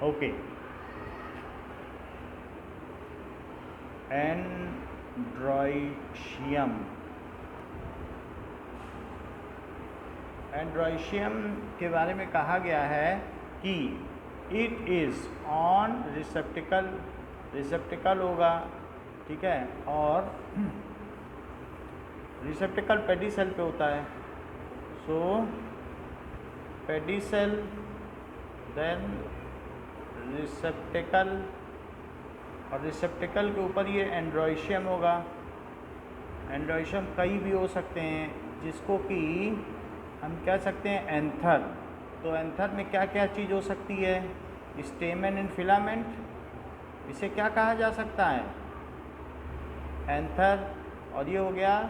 Okay, एंड्रोइशियम। एंड्रोइशियम के बारे में कहा गया है कि इट इज़ ऑन रिसेप्टिकल, रिसेप्टिकल होगा, ठीक है, और रिसेप्टिकल पेडिसेल पे होता है। सो पेडिसेल देन रिसेप्टिकल, और रिसेप्टिकल के ऊपर ये एंड्रोइशियम होगा। एंड्रोइशियम कई भी हो सकते हैं, जिसको कि हम कह सकते हैं एंथर। तो एंथर में क्या क्या चीज़ हो सकती है? स्टेमन एंड फिलामेंट, इसे क्या कहा जा सकता है? एंथर। और ये हो गया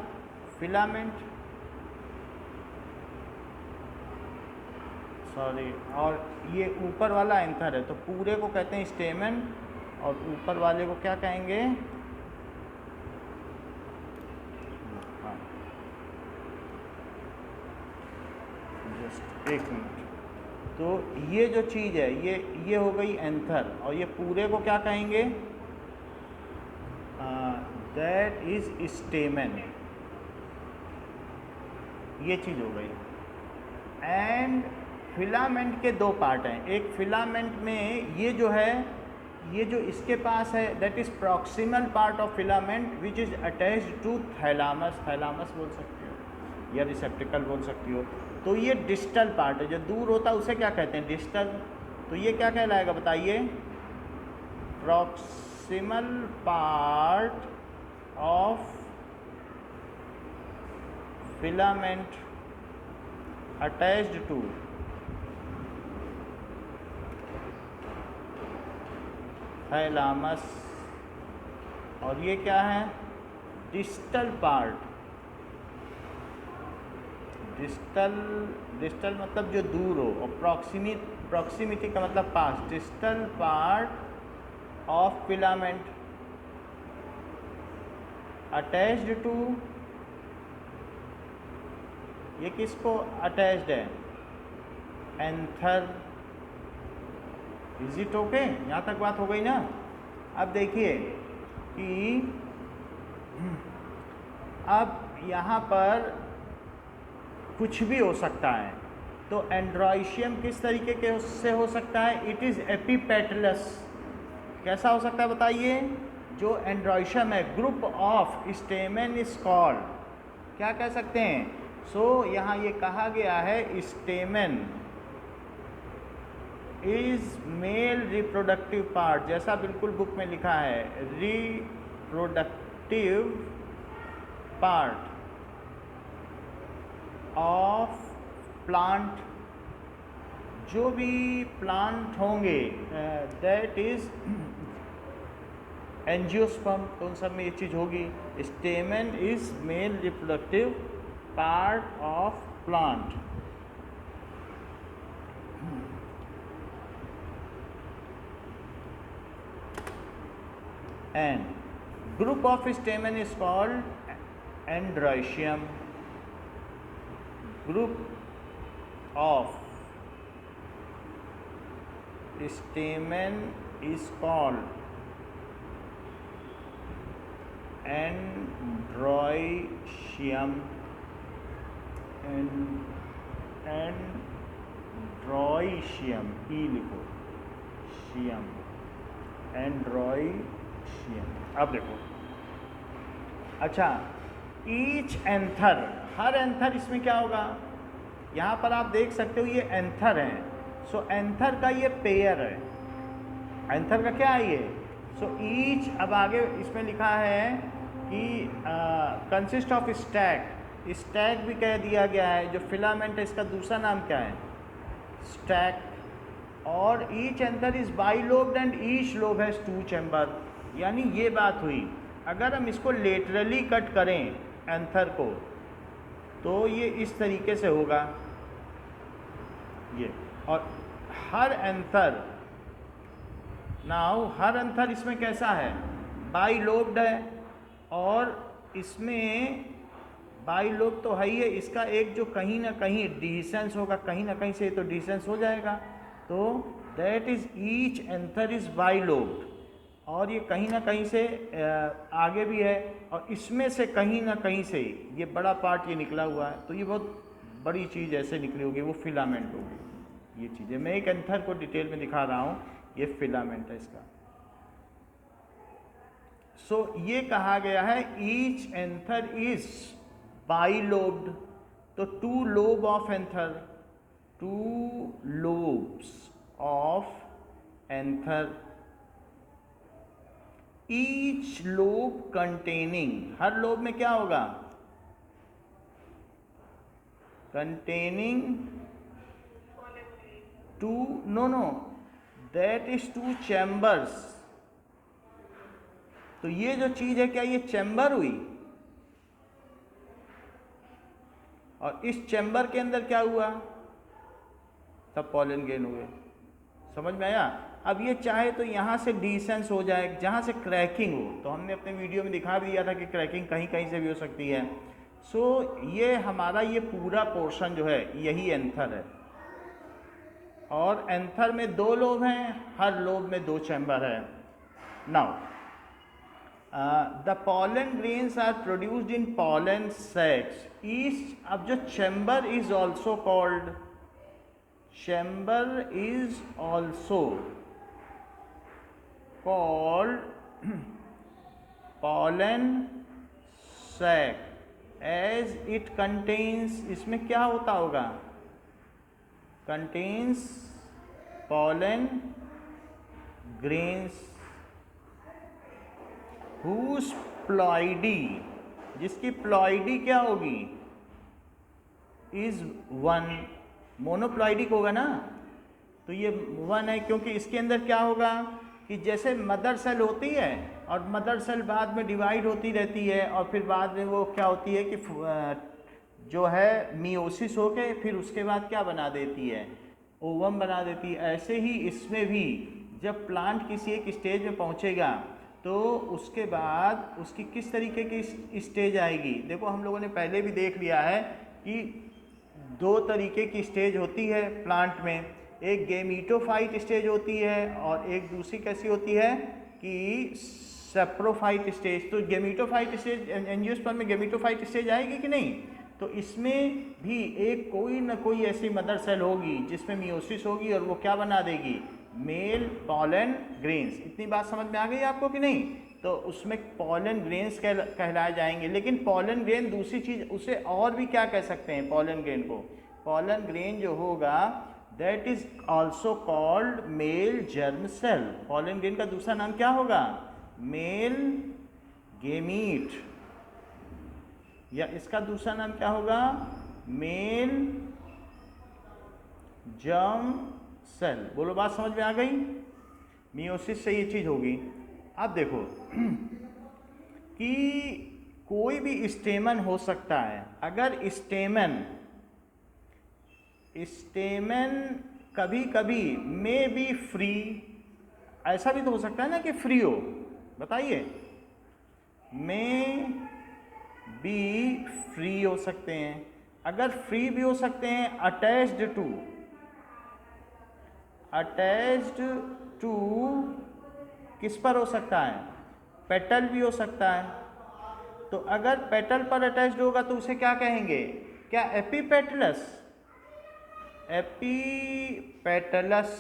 फिलामेंट, सॉरी, और ये ऊपर वाला एंथर है, तो पूरे को कहते हैं स्टेमन और ऊपर वाले को क्या कहेंगे? हाँ, जस्ट एक मिनट। तो ये जो चीज़ है ये हो गई एंथर, और ये पूरे को क्या कहेंगे? दैट इज स्टेमन, ये चीज़ हो गई। एंड फिलामेंट के दो पार्ट हैं। एक फिलामेंट में ये जो है, ये जो इसके पास है, that is proximal part of filament which is attached to thalamus. Thalamus बोल सकती हो या रिसेप्टिकल बोल सकती हो। तो ये डिस्टल पार्ट है, जो दूर होता है उसे क्या कहते हैं? डिस्टल। तो ये क्या कहलाएगा बताइए? Proximal part of filament attached to thalamus. और ये क्या है? Distal part. डिस्टल, डिस्टल मतलब जो दूर हो, और प्रॉक्सिमिटी का मतलब पास। Distal part of filament attached to, ये किसको अटैच्ड है? एंथर। Is it okay? यहाँ तक बात हो गई ना? अब देखिए कि अब यहाँ पर कुछ भी हो सकता है। तो एंड्रोइशियम किस तरीके के से हो सकता है? It is epipetalous. कैसा हो सकता है बताइए? जो एंड्रोइशियम है, ग्रुप ऑफ स्टेमन इज कॉल्ड, क्या कह सकते हैं? सो यहाँ ये कहा गया है stamen is male reproductive part, जैसा बिल्कुल बुक में लिखा है, रिप्रोडक्टिव पार्ट ऑफ प्लांट। जो भी प्लांट होंगे दैट इज एंजियोस्पर्म, तो उन सब में ये चीज़ होगी। स्टेमन is male reproductive part of plant. And group of stamen is called androecium. Group of stamen is called androecium. Androecium, ई लिखो, शियम, एंड्रोइशियम। अब देखो, अच्छा, ईच एंथर, हर एंथर इसमें क्या होगा? यहाँ पर आप देख सकते हो ये एंथर है। सो एंथर का ये पेयर है। एंथर का क्या है ये? सो ईच, अब आगे इसमें लिखा है कि कंसिस्ट ऑफ स्टैक। स्टैक भी कह दिया गया है। जो फिलामेंट है इसका दूसरा नाम क्या है? स्टैक। और each anther is bilobed and each lobe has 2 chamber. यानी ये बात हुई। अगर हम इसको लेटरली कट करें एंथर को, तो ये इस तरीके से होगा ये। और हर एंथर, नाउ हर एंथर इसमें कैसा है? बाइलोब्ड है, और इसमें बाइलोब तो है ही है। इसका एक जो कहीं ना कहीं डिसेंस होगा, कहीं ना कहीं से तो डिसेंस हो जाएगा। तो that is each anther is bilobed, और ये कहीं ना कहीं से आगे भी है, और इसमें से कहीं ना कहीं से ये बड़ा पार्ट ये निकला हुआ है, तो ये बहुत बड़ी चीज़ ऐसे निकली होगी, वो फिलामेंट होगी। ये चीज़ें मैं एक एंथर को डिटेल में दिखा रहा हूँ, ये फिलामेंट है इसका। सो ये कहा गया है ईच एंथर इज बाइलोब्ड, तो two lobe of anther, two lobes of anther, each lobe containing, हर लोब में क्या होगा, containing two, no that is two chambers. तो ये जो चीज है क्या ये चैम्बर हुई, और इस चैम्बर के अंदर क्या हुआ, सब पॉलन ग्रेन हुए। समझ में आया? अब ये चाहे तो यहाँ से डिसेंस हो जाए, जहाँ से क्रैकिंग हो, तो हमने अपने वीडियो में दिखा दिया था कि क्रैकिंग कहीं कहीं से भी हो सकती है। सो ये हमारा ये पूरा पोर्शन जो है यही एंथर है, और एंथर में 2 लोब हैं, हर लोब में 2 चैम्बर है। Now the pollen grains are produced in pollen sacs, each, अब जो chamber is also called, chamber is also called pollen sac as it contains, इसमें क्या होता होगा, contains pollen grains whose ploidy, जिसकी प्लॉइडी क्या होगी, इज 1, मोनोप्लॉइडिक होगा ना, तो ये 1 है, क्योंकि इसके अंदर क्या होगा कि जैसे मदर सेल होती है, और मदर सेल बाद में डिवाइड होती रहती है, और फिर बाद में वो क्या होती है कि जो है मियोसिस होके फिर उसके बाद क्या बना देती है, ओवम बना देती है। ऐसे ही इसमें भी जब प्लांट किसी एक स्टेज में पहुंचेगा तो उसके बाद उसकी किस तरीके की स्टेज आएगी। देखो हम लोगों ने पहले भी देख लिया है कि 2 तरीके की स्टेज होती है प्लांट में, एक गेमीटोफाइट स्टेज होती है और एक दूसरी कैसी होती है कि सेप्रोफाइट स्टेज। तो गेमीटोफाइट स्टेज, एंजियोस्पर्म में गेमीटोफाइट स्टेज आएगी कि नहीं, तो इसमें भी एक कोई ना कोई ऐसी मदर सेल होगी जिसमें मियोसिस होगी और वो क्या बना देगी, मेल पॉलन ग्रेन्स। इतनी बात समझ में आ गई आपको कि नहीं? तो उसमें पॉलन ग्रेन्स कहलाए जाएंगे। लेकिन पॉलन ग्रेन दूसरी चीज़, उसे और भी क्या कह सकते हैं पॉलन ग्रेन को, पॉलन ग्रेन जो होगा that is also called male germ cell. Pollen grain का दूसरा नाम क्या होगा, मेल गेमीट, या इसका दूसरा नाम क्या होगा, मेल जर्म सेल। बोलो बात समझ में आ गई? मियोसिस से ये चीज होगी। अब देखो कि कोई भी स्टेमन हो सकता है, अगर स्टेमन कभी कभी मे बी फ्री, ऐसा भी तो हो सकता है ना कि फ्री हो, बताइए, मे बी फ्री हो सकते हैं। अगर फ्री भी हो सकते हैं, अटैच्ड टू किस पर हो सकता है, पेटल भी हो सकता है। तो अगर पेटल पर अटैच्ड होगा तो उसे क्या कहेंगे, क्या एपीपेटलस, एपीपेटलस।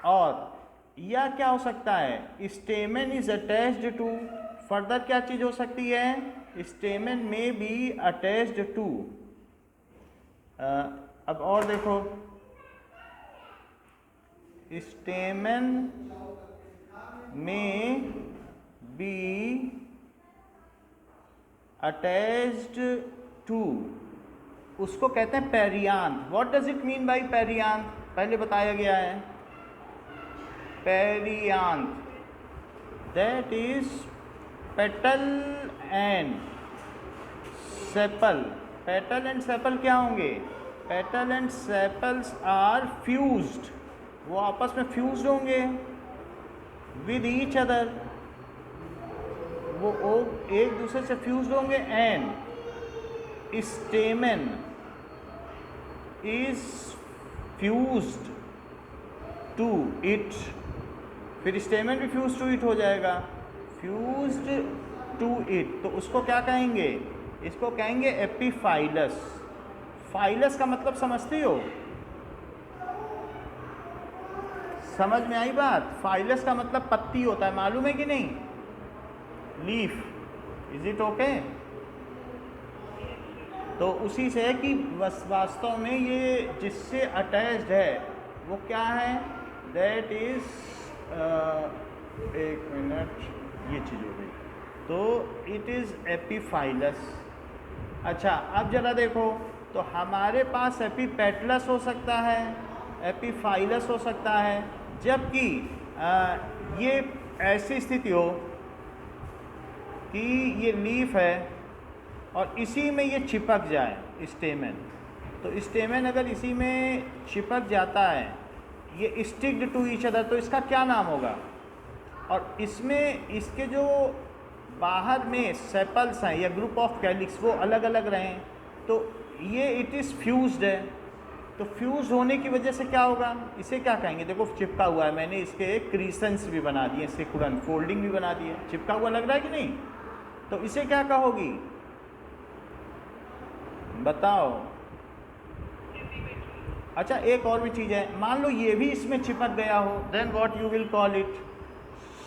और या क्या हो सकता है, stamen is attached to, further क्या चीज हो सकती है, स्टेमन में बी अटैच्ड टू। अब और देखो, स्टेमन में बी अटैच्ड टू, उसको कहते हैं perianth. What does it mean by perianth, पहले बताया गया है। Perianth that is petal and sepal. Petal and sepal क्या होंगे, petal and sepals are fused, वो आपस में फ्यूज्ड होंगे विद ईच अदर, वो एक दूसरे से फ्यूज्ड होंगे। And stamen is fused to it, फिर स्टेमन भी फ्यूज टू इट हो जाएगा, फ्यूज्ड टू इट, तो उसको क्या कहेंगे, इसको कहेंगे एपीफाइलस। फाइलस का मतलब समझती हो, समझ में आई बात? फाइलस का मतलब पत्ती होता है, मालूम है कि नहीं? Leaf, is it okay? तो उसी से है कि वास्तव में ये जिससे अटैच्ड है वो क्या है, दैट इज एक मिनट, ये चीज़ हो गई, तो इट इज़ एपीफाइलस। अच्छा अब जरा देखो, तो हमारे पास एपीपेटलस हो सकता है, एपीफाइलस हो सकता है, जबकि ये ऐसी स्थिति हो कि ये लीफ है और इसी में ये चिपक जाए स्टेमन, तो स्टेमन अगर इसी में चिपक जाता है, ये स्टिक्ड टू ईच अदर, तो इसका क्या नाम होगा? और इसमें इसके जो बाहर में सेपल्स हैं या ग्रुप ऑफ कैलिक्स वो अलग अलग रहें, तो ये इट इज़ फ्यूज्ड है, तो फ्यूज होने की वजह से क्या होगा, इसे क्या कहेंगे? देखो चिपका हुआ है, मैंने इसके क्रीसेंस भी बना दिए, सिकुड़न फोल्डिंग भी बना दी है, चिपका हुआ लग रहा है कि नहीं? तो इसे क्या कहोगी बताओ? अच्छा एक और भी चीज़ है, मान लो ये भी इसमें चिपक गया हो, then what you will call it?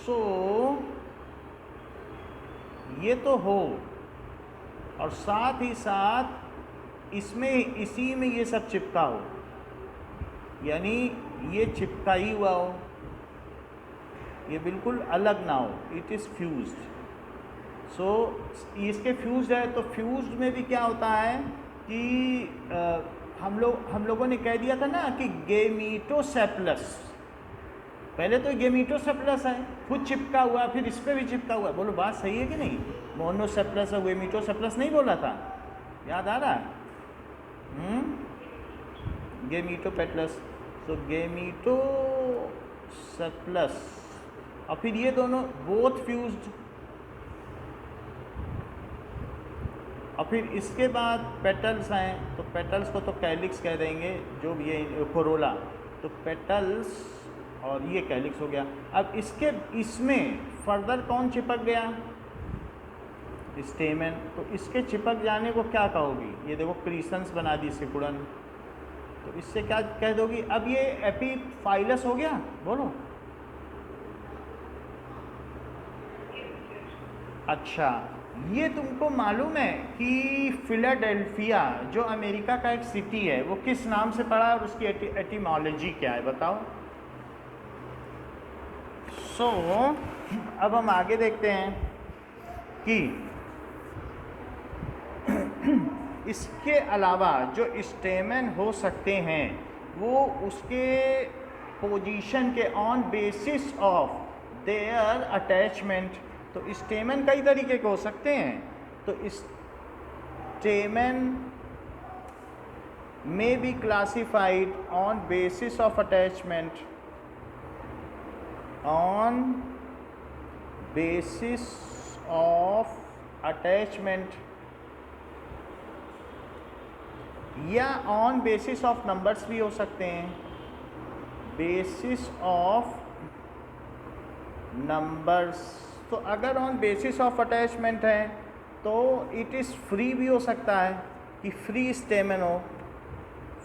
So ये तो हो, और साथ ही साथ इसमें इसी में ये सब चिपका हो, यानी ये चिपका ही हुआ हो, ये बिल्कुल अलग ना हो, इट इज़ फ्यूज्ड। सो इसके फ्यूज्ड है, तो फ्यूज्ड में भी क्या होता है कि हम लोगों ने कह दिया था ना कि गेमीटोसेप्लस, पहले तो गेमीटोसेप्लस है, खुद चिपका हुआ, फिर इस पर भी चिपका हुआ, बोलो बात सही है कि नहीं? मोनोसेप्लस और गेमीटोसेप्लस नहीं बोला था, याद आ रहा है? गेमीटोपेटलस, तो गेमीटोसेप्लस, और फिर ये दोनों बोथ फ्यूज्ड, और फिर इसके बाद पेटल्स हैं, तो पेटल्स को तो कैलिक्स कह देंगे, जो भी ये कोरोला, तो पेटल्स और ये कैलिक्स हो गया। अब इसमें फर्दर कौन चिपक गया? स्टेमन, तो इसके चिपक जाने को क्या कहोगी? ये देखो क्रीसेंस बना दी सिकुड़न, तो इससे क्या कह दोगी? अब ये एपीफाइलस हो गया, बोलो। अच्छा ये तुमको मालूम है कि फिलाडेल्फिया जो अमेरिका का एक सिटी है वो किस नाम से पड़ा और उसकी एटिमोलॉजी क्या है बताओ? सो अब हम आगे देखते हैं कि इसके अलावा जो स्टेमन हो सकते हैं वो उसके पोजीशन के on basis of their attachment, तो स्टेमन कई तरीके के हो सकते हैं, तो स्टेमन may be classified on basis of attachment, on basis of attachment या ऑन बेसिस ऑफ नंबर्स भी हो सकते हैं, बेसिस ऑफ नंबर्स। तो अगर ऑन बेसिस ऑफ अटैचमेंट है तो इट इज़ फ्री भी हो सकता है कि फ्री स्टेमन हो,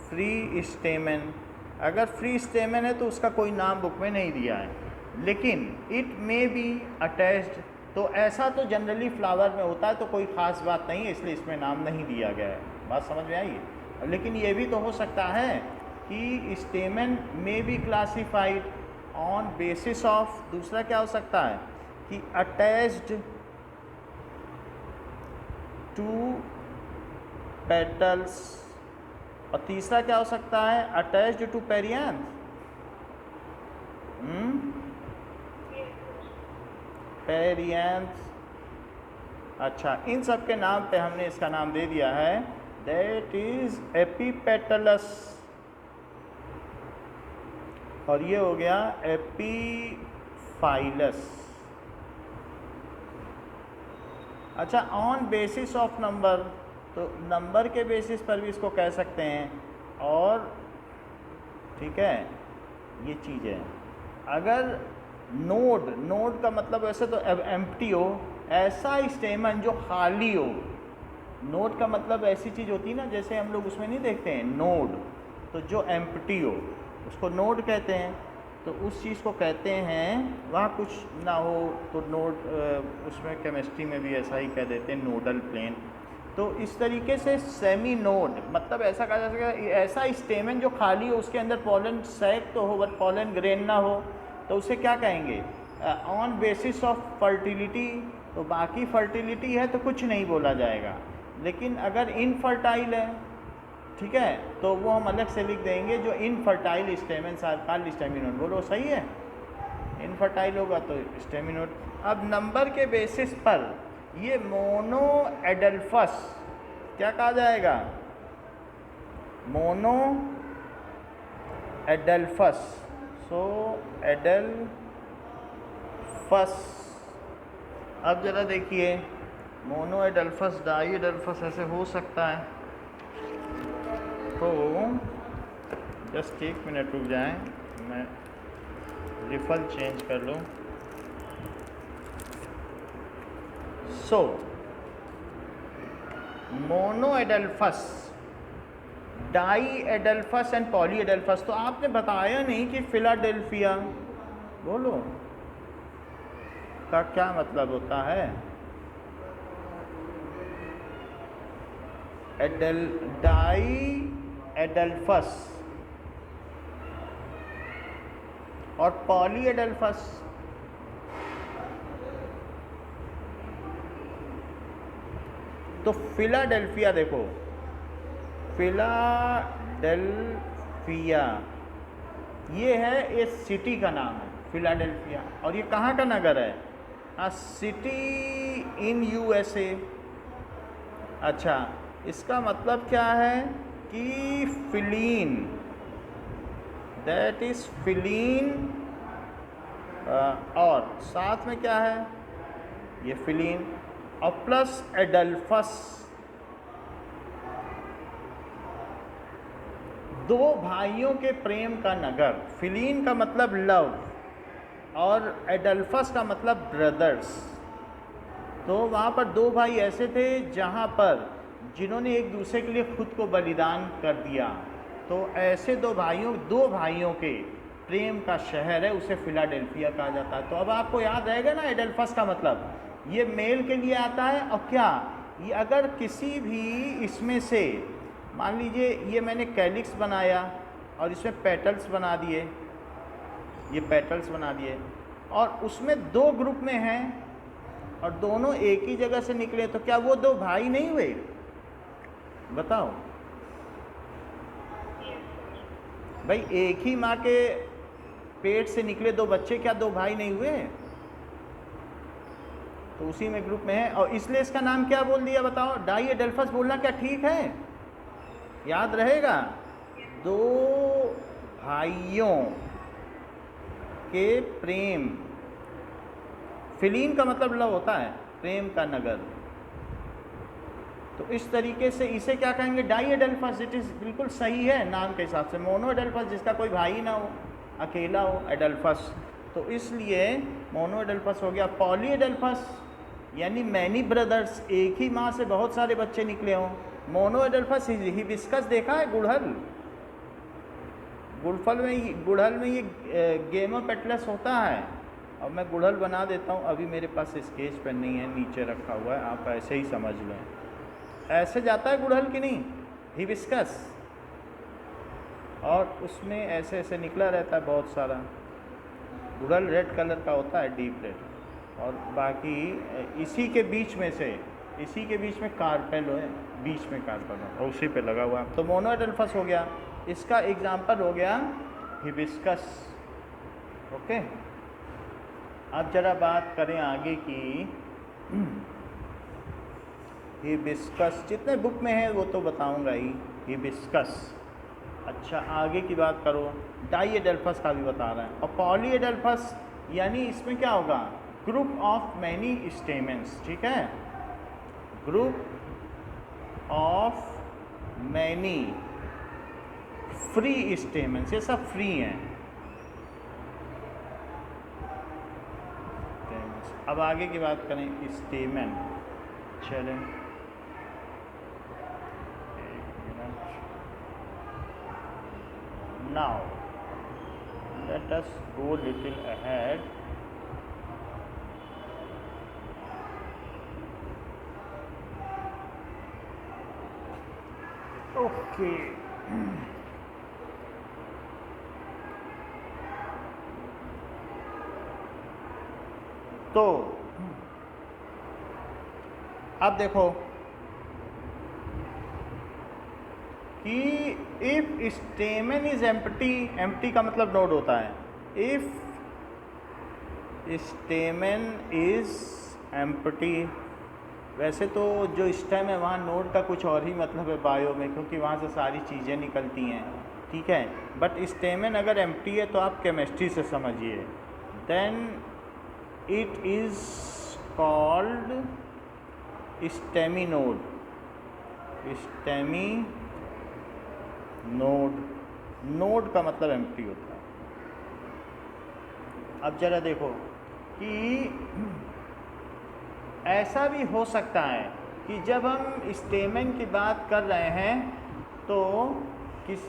फ्री स्टेमन। अगर फ्री स्टेमन है तो उसका कोई नाम बुक में नहीं दिया है, लेकिन इट मे बी अटैच्ड, तो ऐसा तो जनरली फ्लावर में होता है, तो कोई ख़ास बात नहीं है, इसलिए इसमें नाम नहीं दिया गया है। बात समझ में आई? लेकिन ये भी तो हो सकता है कि स्टेमन may be classified on basis of, दूसरा क्या हो सकता है कि अटैच्ड टू पेटल्स, और तीसरा क्या हो सकता है अटैच्ड टू पेरियांथ। पेरियांथ। अच्छा इन सब के नाम पे हमने इसका नाम दे दिया है, दैट इज एपीपेटलस, और ये हो गया एपीफाइलस। अच्छा ऑन बेसिस ऑफ नंबर, तो नंबर के बेसिस पर भी इसको कह सकते हैं, और ठीक है ये चीज़ है। अगर नोड, नोड का मतलब वैसे तो एम्प्टी हो, ऐसा स्टेमन जो खाली हो। नोड का मतलब ऐसी चीज़ होती है ना, जैसे हम लोग उसमें नहीं देखते हैं नोड, तो जो एम्प्टी हो उसको नोड कहते हैं। तो उस चीज़ को कहते हैं वहाँ कुछ ना हो तो नोड, उसमें केमिस्ट्री में भी ऐसा ही कह देते हैं, नोडल प्लेन। तो इस तरीके से सेमी नोड मतलब ऐसा कहा जा सकता है, ऐसा स्टेमन जो खाली हो, उसके अंदर पॉलन सैक तो हो बट पॉलन ग्रेन ना हो, तो उसे क्या कहेंगे? On basis of fertility. तो बाकी फर्टिलिटी है तो कुछ नहीं बोला जाएगा, लेकिन अगर इनफर्टाइल है, ठीक है, तो वो हम अलग से लिख देंगे, जो infertile stamens are called staminode. बोलो सही है, इनफर्टाइल होगा तो स्टेमिनोड। अब नंबर के बेसिस पर ये मोनो एडल्फस क्या कहा जाएगा? Monadelphous. So adelphous. अब ज़रा देखिए, मोनो एडल्फस, डाई एडल्फस ऐसे हो सकता है। तो जस्ट 1 मिनट रुक जाएं, मैं रिफल चेंज कर लूँ। So monadelphous, diadelphous and polyadelphous. तो आपने बताया नहीं कि फिलाडेल्फिया, बोलो, का क्या मतलब होता है? डाई एडल्फस और पॉली एडल्फस। तो फिलाडेल्फिया देखो, फिलाडेल्फिया ये है, इस सिटी का नाम है फिलाडेल्फिया। और ये कहाँ का नगर है? आ सिटी इन यूएसए। अच्छा, इसका मतलब क्या है कि फिलीन, दैट इज फिलीन, और साथ में क्या है? ये फिलीन और प्लस एडल्फस। दो भाइयों के प्रेम का नगर। फिलीन का मतलब लव और एडल्फस का मतलब ब्रदर्स। तो वहाँ पर दो भाई ऐसे थे जहाँ पर जिन्होंने एक दूसरे के लिए खुद को बलिदान कर दिया। तो ऐसे दो भाइयों के प्रेम का शहर है, उसे फिलाडेल्फिया कहा जाता है। तो अब आपको याद रहेगा ना, एडल्फस का मतलब ये मेल के लिए आता है। और क्या ये अगर किसी भी इसमें से, मान लीजिए ये मैंने कैलिक्स बनाया और इसमें पेटल्स बना दिए, ये पेटल्स बना दिए, और उसमें दो ग्रुप में हैं और दोनों एक ही जगह से निकले, तो क्या वो दो भाई नहीं हुए? बताओ भाई, एक ही माँ के पेट से निकले दो बच्चे, क्या दो भाई नहीं हुए? तो उसी में ग्रुप में है, और इसलिए इसका नाम क्या बोल दिया बताओ? डाई एडल्फस बोलना क्या ठीक है? याद रहेगा, दो भाइयों के प्रेम। फिलीन का मतलब लव होता है, प्रेम का नगर। तो इस तरीके से इसे क्या कहेंगे? Die adelphous. इट इज़ बिल्कुल सही है नाम के हिसाब से। मोनो एडल्फस जिसका कोई भाई ना हो, अकेला हो, एडल्फस, तो इसलिए मोनो एडल्फस हो गया। पॉली एडल्फस यानी मैनी ब्रदर्स, एक ही माँ से बहुत सारे बच्चे निकले हों। मोनो एडल्फस हिबिस्कस देखा है? गुड़हल में ये गेमोपेटलस होता है। अब मैं गुड़हल बना देता हूँ, अभी मेरे पास स्केच पेन नहीं है, नीचे रखा हुआ है, आप ऐसे ही समझ लें। ऐसे जाता है गुड़हल कि नहीं? हिबिस्कस, और उसमें ऐसे ऐसे निकला रहता है बहुत सारा। गुड़हल रेड कलर का होता है, डीप रेड, और बाकी इसी के बीच में कार्पेल है, बीच में कार्पेल है और उसी पे लगा हुआ। तो मोनो एडल्फस हो गया, इसका एग्जाम्पल हो गया हिबिस्कस। ओके, अब जरा बात करें आगे की। हिबिस्कस जितने बुक में है वो तो बताऊंगा ही, हिबिस्कस। अच्छा, आगे की बात करो, डाई एडल्फस का भी बता रहा है। और पॉली एडल्फस यानी इसमें क्या होगा? Group of many stamens. ठीक है, group of many free stamens, ये सब फ्री हैं। अब आगे की बात करें, स्टेमन। चलें, now let us go little ahead. Okay, तो अब देखो कि इफ स्टेमन इज एम्प्टी, एम्प्टी का मतलब नोड होता है, इफ स्टेमन इज एम्प्टी। वैसे तो जो स्टेम है वहाँ नोड का कुछ और ही मतलब है बायो में, क्योंकि वहाँ से सारी चीज़ें निकलती हैं, ठीक है। बट स्टेमन अगर एम्प्टी है तो आप केमिस्ट्री से समझिए, then it is called staminode. Staminode, node का मतलब एम्प्टी होता है। अब जरा देखो कि ऐसा भी हो सकता है कि जब हम स्टेमन की बात कर रहे हैं तो किस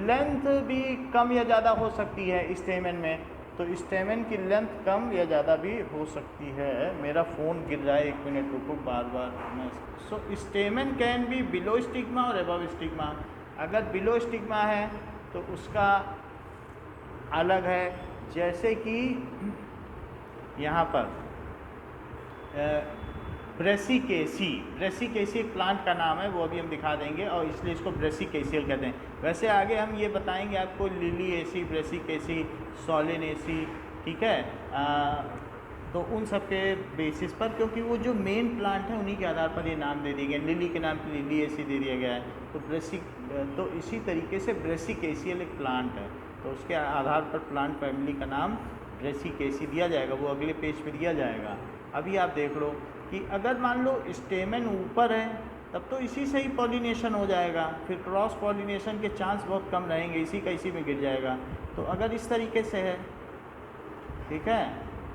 लेंथ भी कम या ज़्यादा हो सकती है स्टेमन में, तो स्टेमन की लेंथ कम या ज़्यादा भी हो सकती है। मेरा फ़ोन गिर रहा है, 1 मिनट रुको, बार बार मैं। So stamen can be below stigma और अबव स्टिग्मा। अगर बिलो स्टिग्मा है तो उसका अलग है, जैसे कि यहाँ पर ब्रेसिकेसी, ब्रेसिकेसी एक प्लांट का नाम है, वो अभी हम दिखा देंगे और इसलिए इसको ब्रेसिकेसियल कहते हैं। वैसे आगे हम ये बताएंगे आपको लिलिएसी, ब्रेसिकेसी, सोलिनेसी, ठीक है। तो उन सब के बेसिस पर, क्योंकि वो जो मेन प्लांट है उन्हीं के आधार पर ये नाम दे दिए गए। लिली के नाम पर लिलिएसी दे दिया गया है, तो इसी तरीके से ब्रेसिकेसियल एक प्लांट है, तो उसके आधार पर प्लांट फैमिली का नाम ब्रेसिकेसी दिया जाएगा, वो अगले पेज पे दिया जाएगा। अभी आप देख लो कि अगर मान लो स्टेमन ऊपर है तब तो इसी से ही पॉलिनेशन हो जाएगा, फिर क्रॉस पॉलिनेशन के चांस बहुत कम रहेंगे, इसी का इसी में गिर जाएगा। तो अगर इस तरीके से है, ठीक है,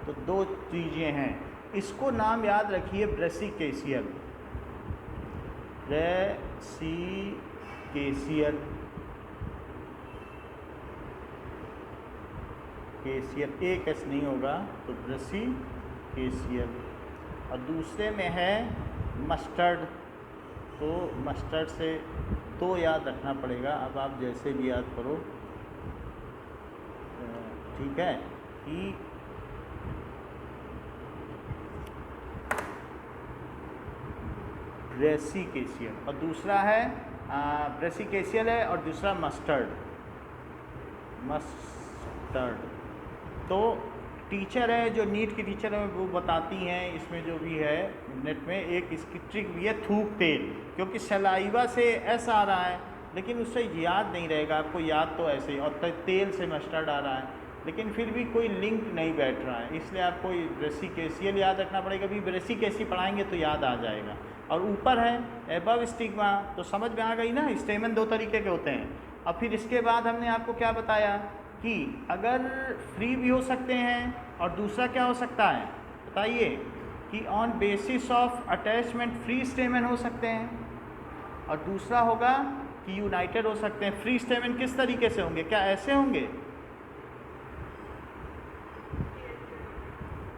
तो 2 चीज़ें हैं, इसको नाम याद रखिए ब्रेसिकेसियल, ब्रेसिकेसियल, केसियल, एक एस नहीं होगा, तो ब्रेसिकेसियल। और दूसरे में है मस्टर्ड, तो मस्टर्ड से 2 याद रखना पड़ेगा, अब आप जैसे भी याद करो, ठीक है, कि ब्रेसिकेसियल और दूसरा है ब्रेसिकेसियल है और दूसरा मस्टर्ड, मस्टर्ड। तो टीचर है जो नीट की टीचर है वो बताती हैं, इसमें जो भी है नेट में एक इसकी ट्रिक भी है, थूक तेल, क्योंकि सलाइवा से एस आ रहा है लेकिन उससे याद नहीं रहेगा आपको, याद तो ऐसे ही, और तेल से मस्टर्ड आ रहा है लेकिन फिर भी कोई लिंक नहीं बैठ रहा है, इसलिए आपको ब्रेसिकेसियल याद रखना पड़ेगा। अभी ब्रेसिकेसी पढ़ाएंगे तो याद आ जाएगा। और ऊपर है एबव स्टिग्मा, तो समझ में आ गई ना, स्टेमन 2 तरीके के होते हैं। और फिर इसके बाद हमने आपको क्या बताया कि अगर फ्री भी हो सकते हैं, और दूसरा क्या हो सकता है बताइए, कि on basis of attachment free स्टेमन हो सकते हैं, और दूसरा होगा कि यूनाइटेड हो सकते हैं। फ्री स्टेमन किस तरीके से होंगे, क्या ऐसे होंगे,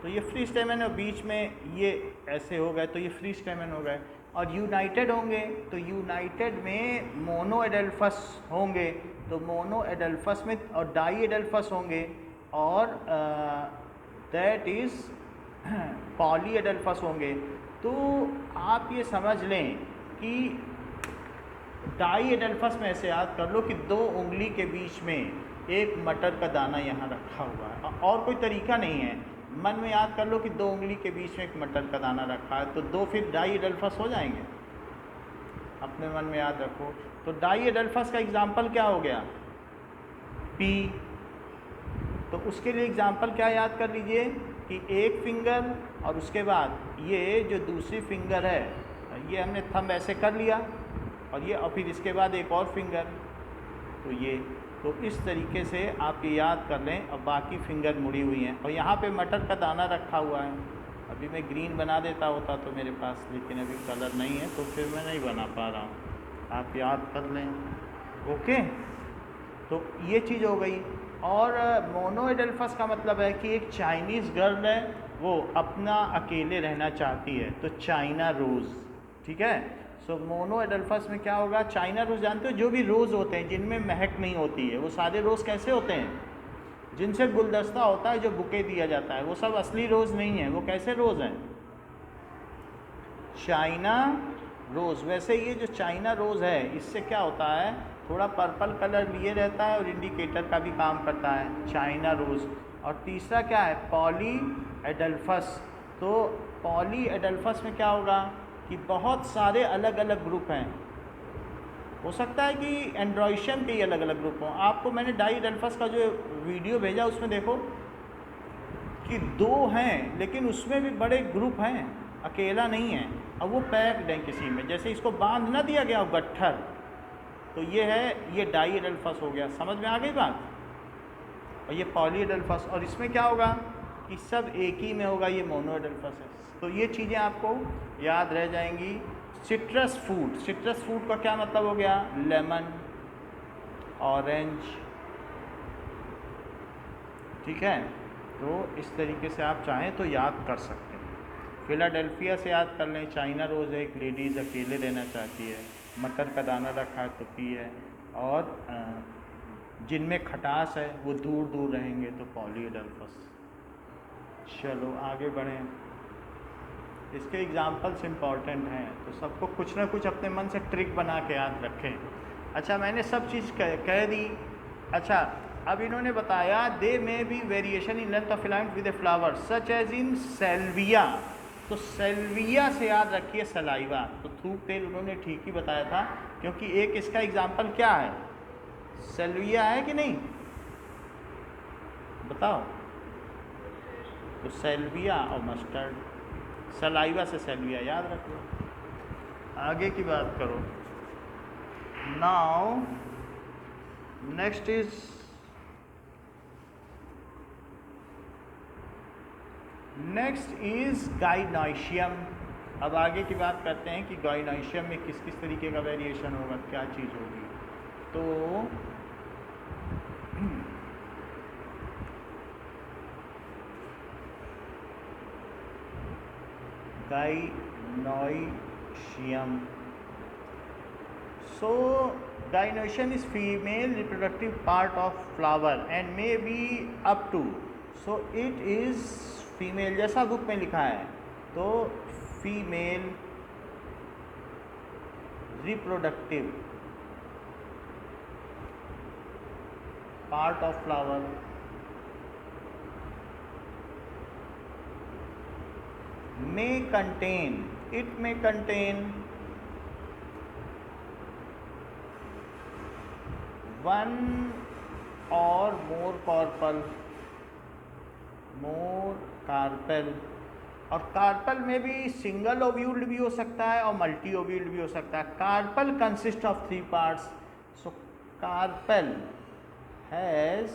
तो ये फ्री स्टेमन है, बीच में ये ऐसे हो गए तो ये फ्री स्टेमन हो गए। और यूनाइटेड होंगे तो यूनाइटेड में मोनो एडेल्फस होंगे, तो मोनो एडेल्फस में, और डाई एडेल्फस होंगे, और दैट इज़ पॉली एडेल्फस होंगे। तो आप ये समझ लें कि डाई एडेल्फस में ऐसे याद कर लो कि 2 उंगली के बीच में एक मटर का दाना यहाँ रखा हुआ है, और कोई तरीका नहीं है, मन में याद कर लो कि 2 उंगली के बीच में एक मटर का दाना रखा है, तो 2 फिर डाई एडेल्फस हो जाएंगे, अपने मन में याद रखो। तो डाई एडेल्फस का एग्जाम्पल क्या हो गया, पी। तो उसके लिए एग्जाम्पल क्या याद कर लीजिए कि एक फिंगर और उसके बाद ये जो दूसरी फिंगर है, ये हमने थंब ऐसे कर लिया, और ये, और फिर इसके बाद एक और फिंगर, तो ये, तो इस तरीके से आप ये याद कर लें। और बाकी फिंगर मुड़ी हुई हैं, और यहाँ पे मटर का दाना रखा हुआ है, अभी मैं ग्रीन बना देता होता तो मेरे पास, लेकिन अभी कलर नहीं है तो फिर मैं नहीं बना पा रहा हूँ, आप याद कर लें। ओके, तो ये चीज़ हो गई। और मोनो एडल्फस का मतलब है कि एक चाइनीज़ गर्ल है, वो अपना अकेले रहना चाहती है, तो चाइना रोज़, ठीक है। सो मोनो एडल्फस में क्या होगा, चाइना रोज़ जानते हो, जो भी रोज़ होते हैं जिनमें महक नहीं होती है, वो सारे रोज़ कैसे होते हैं, जिनसे गुलदस्ता होता है, जो बुके दिया जाता है, वो सब असली रोज़ नहीं है। वो कैसे रोज़ हैं, चाइना रोज़। वैसे ये जो चाइना रोज़ है, इससे क्या होता है, थोड़ा पर्पल कलर लिए रहता है और इंडिकेटर का भी काम करता है, चाइना रोज़। और तीसरा क्या है, पॉली एडल्फस। तो पॉली एडल्फस में क्या होगा कि बहुत सारे अलग अलग ग्रुप हैं, हो सकता है कि एंड्रॉयशियम के ही अलग अलग ग्रुप हों। आपको मैंने डाई एडल्फस का जो वीडियो भेजा उसमें देखो कि 2 हैं, लेकिन उसमें भी बड़े ग्रुप हैं, अकेला नहीं है, और वो पैक्ड हैं किसी में, जैसे इसको बांध ना दिया गया गट्ठर, तो ये है, ये डाई एडल्फस हो गया। समझ में आ गई बात। और ये पॉली एडल्फस, और इसमें क्या होगा कि सब एक ही में होगा, ये मोनो एडल्फस है। तो ये चीज़ें आपको याद रह जाएंगी। सिट्रस फ्रूट, सिट्रस फ्रूट का क्या मतलब हो गया, लेमन, ऑरेंज, ठीक है। तो इस तरीके से आप चाहें तो याद कर सकते हैं। फिलाडेल्फिया से याद कर लें, चाइना रोज़ है, एक लेडीज़ अकेले रहना चाहती है, मटर का दाना रखा है तो पी है, और जिनमें खटास है वो दूर दूर रहेंगे, तो पॉली एडल्फस। चलो आगे बढ़ें, इसके एग्जाम्पल्स इम्पॉर्टेंट हैं, तो सबको कुछ ना कुछ अपने मन से ट्रिक बना के याद रखें। अच्छा, मैंने सब चीज़ कह दी। अच्छा, अब इन्होंने बताया they may be variation in length of filament with a flower such as in salvia. तो सेल्विया से याद रखिए सलाइवा। तो थूक तेल उन्होंने ठीक ही बताया था, क्योंकि एक इसका एग्जाम्पल क्या है, सेल्विया है कि नहीं, बताओ। तो सेल्विया और मस्टर्ड, सलाइवा से सेल्विया, याद रखो। आगे की बात करो। Now next is gynoecium. अब आगे की बात करते हैं कि गाइनोइशियम में किस किस तरीके का वेरिएशन होगा, क्या चीज़ होगी। तो गाइनोइशियम, so gynoecium is female reproductive part of flower and may be up to, so it is female, जैसा बुक में लिखा है, तो female reproductive part of flower may contain, it may contain one or more carpel. और carpel में भी single ओव्यूल्ड भी हो सकता है और मल्टी ओव्यूल्ड भी हो सकता है। Carpel consist of 3 parts, so carpel has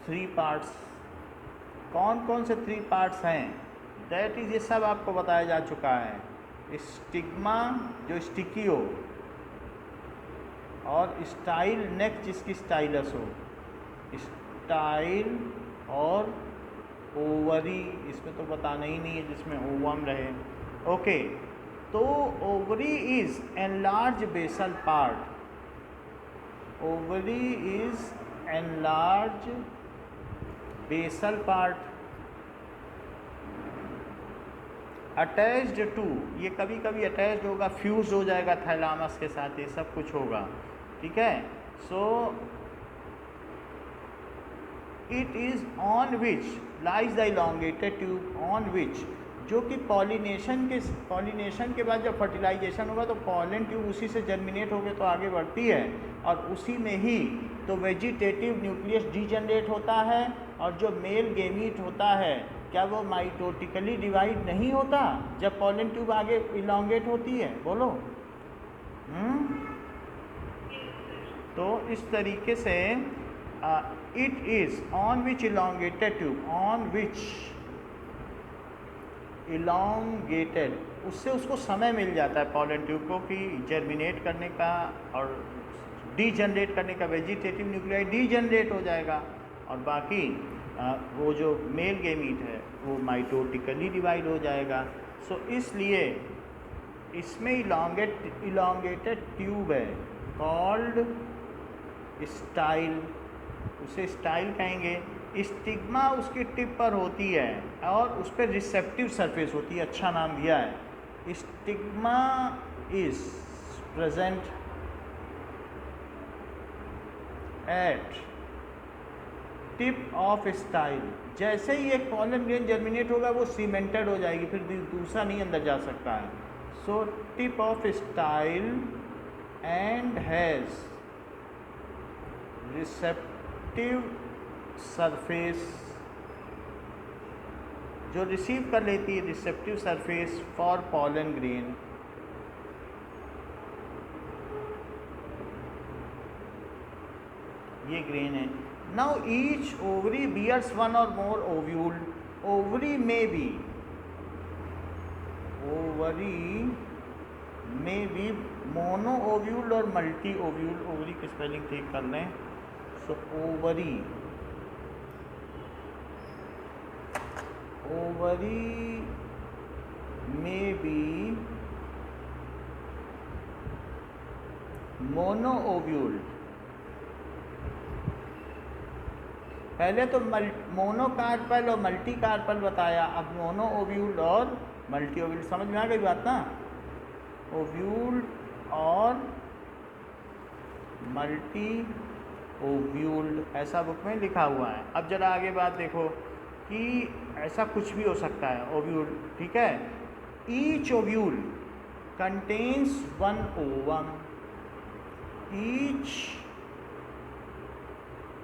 3 parts. कौन कौन से 3 पार्ट्स हैं, दैट इज़, ये सब आपको बताया जा चुका है। स्टिग्मा जो स्टिकी हो, और स्टाइल नेक जिसकी स्टाइलस हो, स्टाइल, और ओवरी, इसमें तो बताना ही नहीं है जिसमें ओवम रहे। ओके, तो ovary is enlarge basal part, ovary is enlarge basal part attached to, ये कभी कभी अटैच्ड होगा, फ्यूज हो जाएगा थैलामस के साथ, ये सब कुछ होगा, ठीक है। So it is on which lies the elongated tube, on which, जो कि पॉलिनेशन के बाद जब फर्टिलाइजेशन होगा तो पॉलन ट्यूब उसी से जर्मिनेट होकर तो आगे बढ़ती है, और उसी में ही तो वेजिटेटिव न्यूक्लियस डीजनरेट होता है, और जो मेल गेमीट होता है क्या वो माइटोटिकली डिवाइड नहीं होता जब पॉलन ट्यूब आगे इलोंगेट होती है, बोलो। तो इस तरीके से it is on which elongated tube, on which elongated, उससे उसको समय मिल जाता है पॉलन ट्यूब को कि जर्मिनेट करने का और डीजनरेट करने का। वेजिटेटिव न्यूक्लियाई डीजनरेट हो जाएगा और बाकी वो जो मेल गेमीट है वो माइटोटिकली डिवाइड हो जाएगा। सो इसलिए इसमें इलोंगेटेड ट्यूब है कॉल्ड स्टाइल, उसे स्टाइल कहेंगे। स्टिग्मा उसकी टिप पर होती है और उस पर रिसेप्टिव सरफेस होती है, अच्छा नाम दिया है। Stigma is present at tip of style. जैसे ही एक पॉलन ग्रेन जर्मिनेट होगा वो सीमेंटेड हो जाएगी, फिर दूसरा नहीं अंदर जा सकता है। So tip of style and has receptive surface, जो रिसीव कर लेती है receptive surface for pollen grain. ये ग्रेन है। Now each ovary bears one or more ovule. Ovary में भी मोनो ओव्यूल और मल्टी ओव्यूल। ओवरी की स्पेलिंग ठीक कर लें। सो ओवरी में भी मोनो ओव्यूल। पहले तो मोनो कार्पल और मल्टी कार्पल बताया, अब मोनो ओव्यूल और मल्टी ओव्यूल। समझ में आ गई बात ना? ओव्यूल और मल्टी ओव्यूल ऐसा बुक में लिखा हुआ है। अब जरा आगे बात देखो कि ऐसा कुछ भी हो सकता है ओव्यूल, ठीक है। Each ovule contains one ovum. Each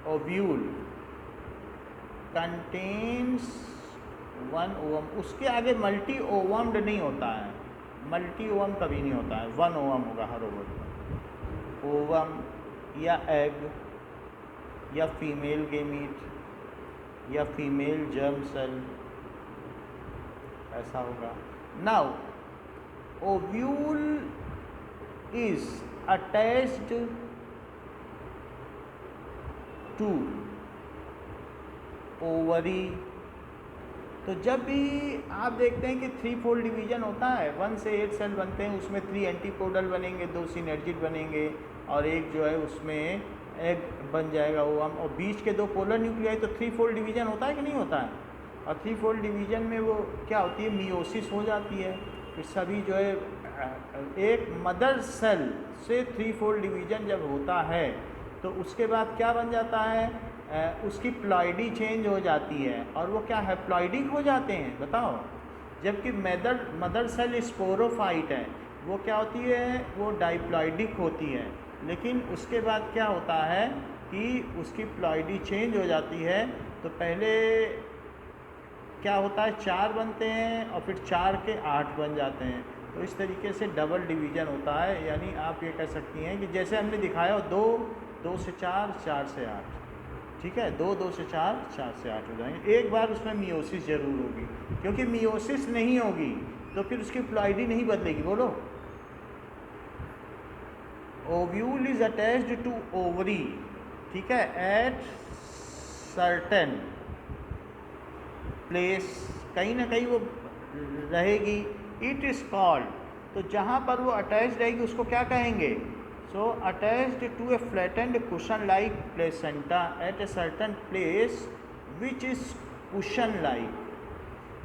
ovule contains one ovum. उसके आगे मल्टी ओवम्ड नहीं होता है, मल्टी ओवम कभी नहीं होता है, वन ओवम होगा हर ओवम में। ओवम या एग या फीमेल गेमीट या फीमेल जर्म सेल ऐसा होगा। Now ovule is attached to ovary. तो जब भी आप देखते हैं कि 3 फोल्ड डिवीजन होता है, 1 से 8 सेल बनते हैं, उसमें 3 एंटीपोडल बनेंगे, 2 सिनर्जिड बनेंगे और एक जो है उसमें एग बन जाएगा ओवम, और बीच के 2 पोलर न्यूक्लियाई। तो 3 फोल्ड डिवीजन होता है कि नहीं होता है? और 3 फोल्ड डिवीजन में वो क्या होती है, मियोसिस हो जाती है। फिर सभी जो है एक मदर सेल से 3 फोल्ड डिवीजन जब होता है तो उसके बाद क्या बन जाता है, उसकी प्लॉइडी चेंज हो जाती है और वो क्या हैप्लॉइडिक हो जाते हैं, बताओ। जबकि मदर सेल स्पोरोफाइट है, वो क्या होती है, वो डाइप्लॉइडिक होती है। लेकिन उसके बाद क्या होता है कि उसकी प्लॉइडी चेंज हो जाती है। तो पहले क्या होता है, 4 बनते हैं और फिर 4 के 8 बन जाते हैं। तो इस तरीके से डबल डिवीज़न होता है। यानी आप ये कह सकती हैं कि जैसे हमने दिखाया 2, 2 से 4, 4 से 8, ठीक है। 2, 2 से 4, 4 से 8 हो जाएंगे। एक बार उसमें मियोसिस जरूर होगी, क्योंकि मियोसिस नहीं होगी तो फिर उसकी प्लॉइडी नहीं बदलेगी। बोलो, ovule is attached to ovary, ठीक है, एट सर्टेन प्लेस, कहीं ना कहीं वो रहेगी। इट इज़ कॉल्ड, तो जहाँ पर वो अटैच रहेगी उसको क्या कहेंगे? So attached to a flattened cushion like placenta at a certain place which is cushion like.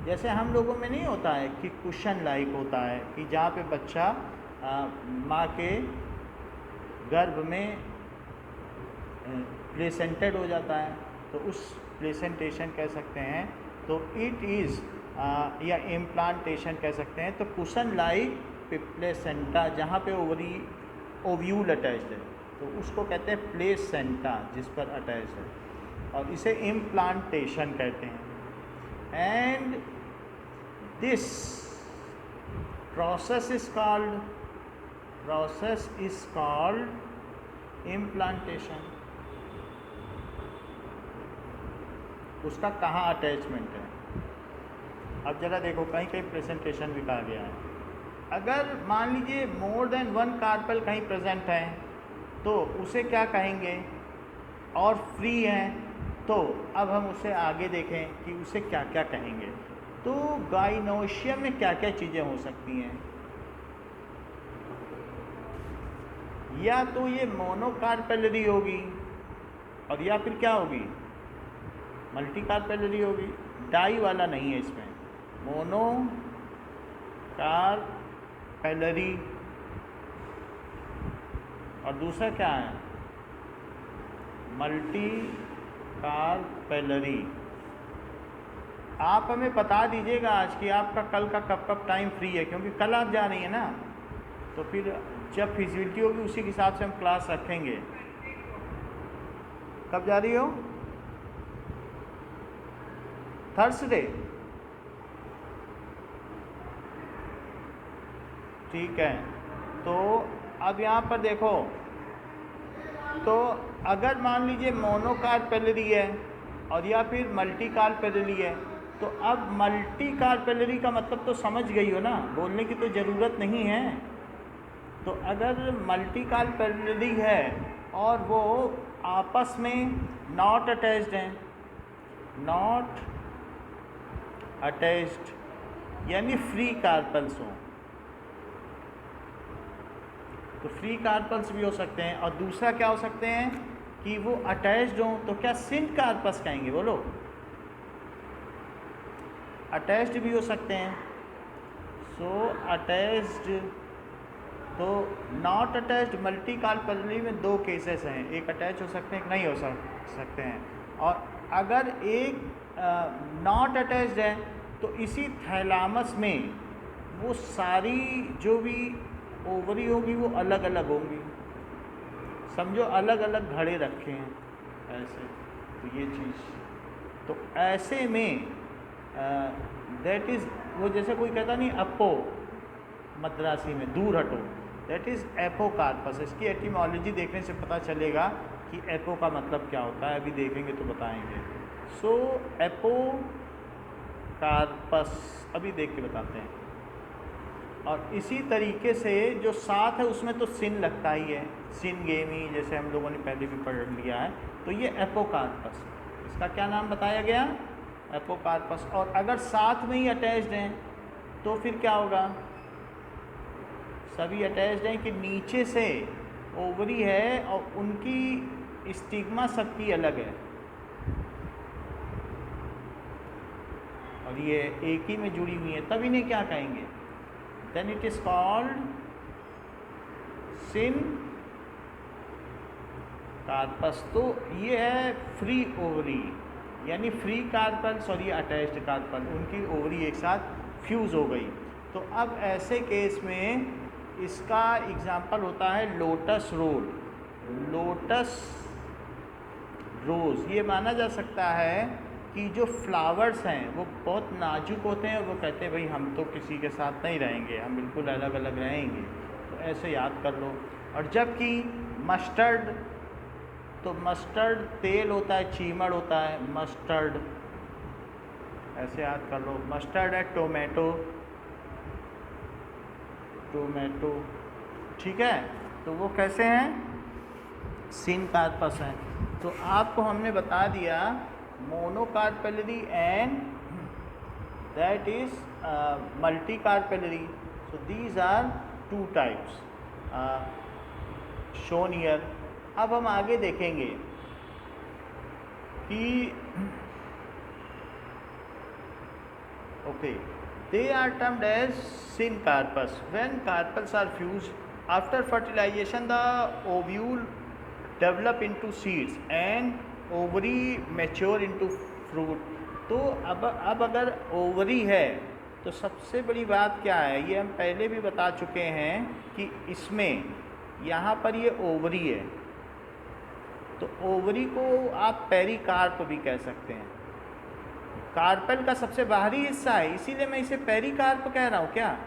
जैसे हम लोगों में नहीं होता है कि कुशन लाइक होता है कि जहाँ पे बच्चा माँ के गर्भ में प्लेसेंटेड हो जाता है, तो उस प्लेसेंटेशन कह सकते हैं। तो इट इज़ या इम्प्लांटेशन कह सकते हैं। तो कुशन लाइक प्लेसेंटा, जहाँ पे ओव्यूल अटैच्ड है तो उसको कहते हैं प्लेसेंटा, जिस पर अटैच है, और इसे इम्प्लांटेशन कहते हैं। And this process is called implantation. उसका कहाँ अटैचमेंट है? अब जरा देखो, कहीं कहीं प्रेजेंटेशन भी कहा गया है। अगर मान लीजिए मोर देन वन कार्पल कहीं प्रेजेंट है तो उसे क्या कहेंगे, और फ्री है तो अब हम उसे आगे देखें कि उसे क्या क्या कहेंगे। तो गाइनोशियम में क्या क्या चीज़ें हो सकती हैं, या तो ये मोनोकार्पेलरी होगी और या फिर क्या होगी, मल्टी कार्पेलरी होगी। डाई वाला नहीं है इसमें, मोनो कार्पेलरी। और दूसरा क्या है, मल्टी कार्पेलरी। आप हमें बता दीजिएगा आज कि आपका कल का कब कब टाइम फ्री है, क्योंकि कल आप जा रही हैं ना, तो फिर जब फिजिबिलिटी होगी उसी के हिसाब से हम क्लास रखेंगे। कब जा रही हो? थर्सडे, ठीक है। तो अब यहाँ पर देखो, तो अगर मान लीजिए मोनोकार्पेलरी है और या फिर मल्टी कार्पेलरी है, तो अब मल्टी कार्पेलरी का मतलब तो समझ गई हो ना, बोलने की तो ज़रूरत नहीं है। तो अगर मल्टी कार्पेलरी है और वो आपस में नॉट अटैच्ड हैं, नॉट अटैच्ड यानी फ्री कार्पल्स हों, तो फ्री कार्पल्स भी हो सकते हैं। और दूसरा क्या हो सकते हैं कि वो अटैच्ड हों, तो क्या सिंट कार्पस कहेंगे, बोलो? अटैच्ड भी हो सकते हैं। सो अटैच्ड, तो नॉट अटैच्ड मल्टी कार्पेलरी में दो केसेस हैं, एक अटैच हो सकते हैं, एक नहीं हो सकते हैं। और अगर एक नॉट अटैच्ड है तो इसी थैलामस में वो सारी जो भी ओवरी होगी वो अलग अलग होंगी, समझो अलग अलग घड़े रखे हैं ऐसे। तो ये चीज़, तो ऐसे में दैट इज़, वो जैसे कोई कहता नहीं अप्पो मद्रासी में, दूर हटो, दैट इज़ एपोकार्पस। इसकी एटिमोलॉजी देखने से पता चलेगा कि एपो का मतलब क्या होता है, अभी देखेंगे तो बताएंगे। सो एपोकार्पस अभी देख के बताते हैं। और इसी तरीके से जो साथ है उसमें तो सिन लगता ही है, सिन गेमी, जैसे हम लोगों ने पहले भी पढ़ लिया है। तो ये एपोकार्पस, इसका क्या नाम बताया गया, एपोकार्पस। और अगर साथ में ही अटैच्ड हैं तो फिर क्या होगा, सभी अटैच्ड हैं कि नीचे से ओवरी है और उनकी स्टिग्मा सबकी अलग है और ये एक ही में जुड़ी हुई है, तब इन्हें क्या कहेंगे, then it is called syncarpous. तो ये है फ्री ओवरी, यानी फ्री कार्पल्स और ये अटैच्ड कार्पल, उनकी ओवरी एक साथ फ्यूज़ हो गई। तो अब ऐसे केस में इसका एग्जाम्पल होता है लोटस रोड, लोटस रोज़। ये माना जा सकता है कि जो फ्लावर्स हैं वो बहुत नाजुक होते हैं और वो कहते हैं भाई हम तो किसी के साथ नहीं रहेंगे, हम बिल्कुल अलग अलग रहेंगे। तो ऐसे याद कर लो। और जबकि मस्टर्ड, तो मस्टर्ड तेल होता है, चीमड़ होता है, मस्टर्ड, ऐसे याद कर लो। मस्टर्ड है टोमेटो, टोमेटो, ठीक है। तो वो कैसे हैं, सिन कार्पस हैं। तो आपको हमने बता दिया monocarpellary and that is multicarpellary. So these are two types shown here. अब हम आगे देखेंगे कि okay, they are termed as syncarpus. When carpels are fused, after fertilization the ovule develop into seeds and ovary mature into fruit. तो अब अगर ovary है तो सबसे बड़ी बात क्या है, ये हम पहले भी बता चुके हैं कि इसमें यहाँ पर ये ओवरी है, तो ओवरी को आप पेरिकार्प भी कह सकते हैं। कार्पल का सबसे बाहरी हिस्सा है, इसीलिए मैं इसे पेरिकार्प कह रहा हूँ। क्या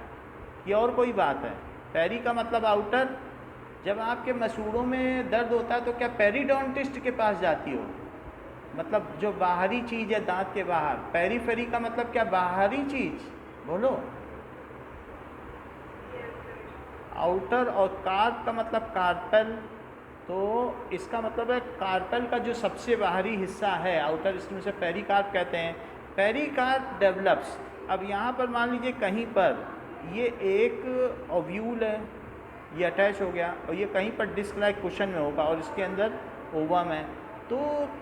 ये और कोई बात है? पेरी का मतलब आउटर। जब आपके मसूड़ों में दर्द होता है तो क्या पेरिडोंटिस्ट के पास जाती हो? मतलब जो बाहरी चीज़ है दांत के बाहर। पेरीफेरी का मतलब क्या, बाहरी चीज़, बोलो। आउटर, और कार्प का मतलब कार्पेल, तो इसका मतलब है कार्पेल का जो सबसे बाहरी हिस्सा है आउटर स्किन से पेरिकार्प कहते हैं। पेरिकार्प डेवलप्स, अब यहाँ पर मान लीजिए कहीं पर ये एक ओव्यूल है, ये अटैच हो गया, और ये कहीं पर डिस्क लाइक कुशन में होगा और इसके अंदर ओवम है। तो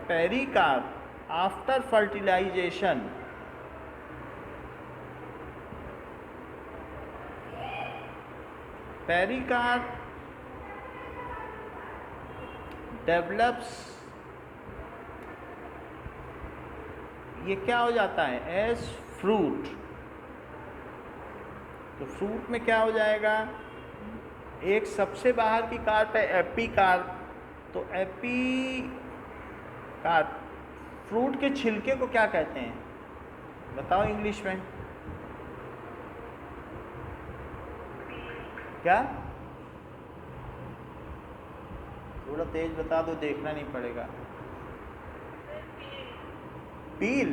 pericarp after fertilisation pericarp develops, ये क्या हो जाता है, एज फ्रूट। तो फ्रूट में क्या हो जाएगा, एक सबसे बाहर की कार्प है एपी कार्प। तो एपी कार्प, फ्रूट के छिलके को क्या कहते हैं, बताओ इंग्लिश में क्या, थोड़ा तेज बता दो, देखना नहीं पड़ेगा। पील,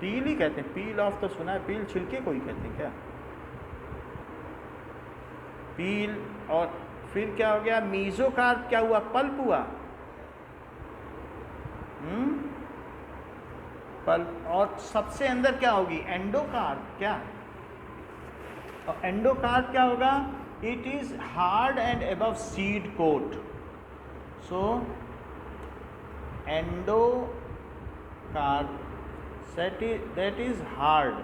पील ही कहते हैं, पील ऑफ तो सुना है, पील छिलके को ही कहते हैं क्या, पील। और फिर क्या हो गया, मीजोकार्प क्या हुआ, पल्प हुआ, पल्प। और सबसे अंदर क्या होगी, एंडोकार्प, क्या, और एंडोकार्प क्या होगा, it is hard and above seed coat. So endocarp that is hard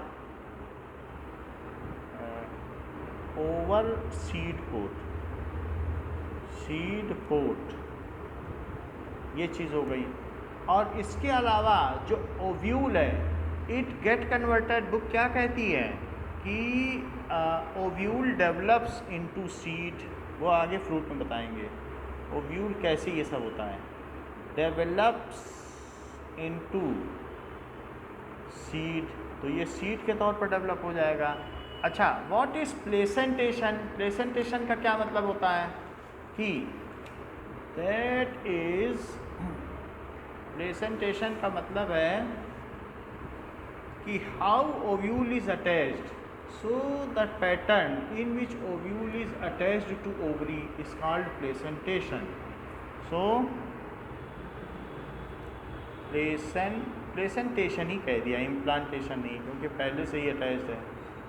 over seed coat, ये चीज़ हो गई। और इसके अलावा जो ओव्यूल है, इट गेट कन्वर्टेड, बुक क्या कहती है कि ओव्यूल डेवलप्स इनटू सीड, वो आगे फ्रूट में बताएंगे ओव्यूल कैसे ये सब होता है, डेवलप्स इनटू सीड, तो ये सीड के तौर पर डेवलप हो जाएगा। अच्छा, व्हाट इज प्लेसेंटेशन, प्लेसेंटेशन का क्या मतलब होता है कि दैट इज, प्लेसेंटेशन का मतलब है कि how ovule is attached, so the pattern in which ovule is attached to ovary is called placentation. So placentation ही कह दिया, इम्प्लांटेशन नहीं, क्योंकि पहले से ही अटैच्ड है।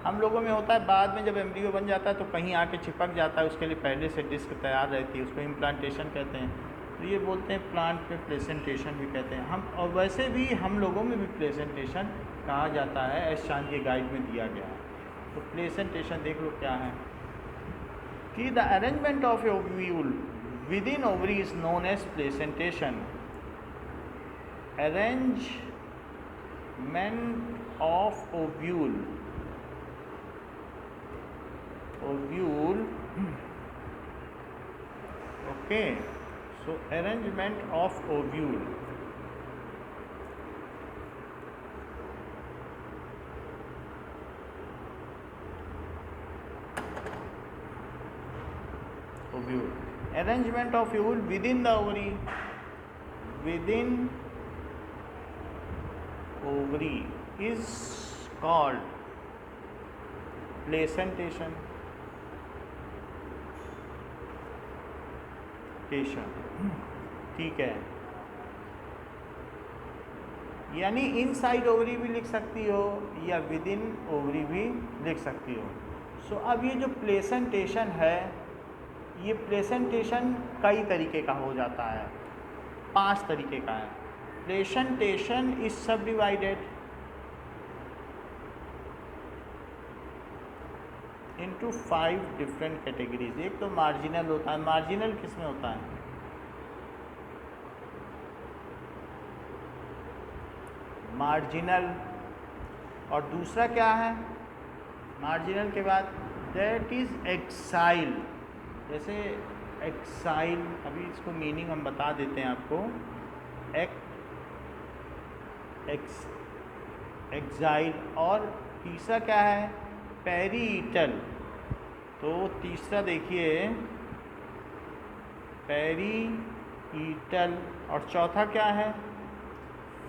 हम लोगों में होता है बाद में जब एम्ब्रियो बन जाता है तो कहीं आके चिपक जाता है, उसके लिए पहले से डिस्क तैयार रहती है, उसको इम्प्लांटेशन कहते हैं। तो ये बोलते हैं प्लांट में प्लेसेंटेशन भी कहते हैं हम, और वैसे भी हम लोगों में भी प्लेसेंटेशन कहा जाता है, एस चांद के गाइड में दिया गया है। तो प्लेसेंटेशन देख लो क्या है कि the arrangement of ovule within ovary is known as placentation. Arrangement of ovule, okay, so arrangement of ovule, arrangement of ovule within the ovary, within ovary is called placentation. ठीक है, यानी inside ovary भी लिख सकती हो या with in ovary भी लिख सकती हो। सो अब ये जो प्लेसेंटेशन है, ये प्लेसेंटेशन कई तरीके का हो जाता है, 5 तरीके का है। प्लेसेंटेशन इज सब डिवाइडेड इनटू 5 डिफरेंट कैटेगरीज। एक तो मार्जिनल होता है, मार्जिनल किस में होता है, मार्जिनल। और दूसरा क्या है मार्जिनल के बाद, दैट इज एक्साइल। जैसे एक्साइल, अभी इसको मीनिंग हम बता देते हैं आपको। एक्साइल। और तीसरा क्या है, पेरीटल। तो तीसरा देखिए, पेरीटल ईटल, और चौथा क्या है?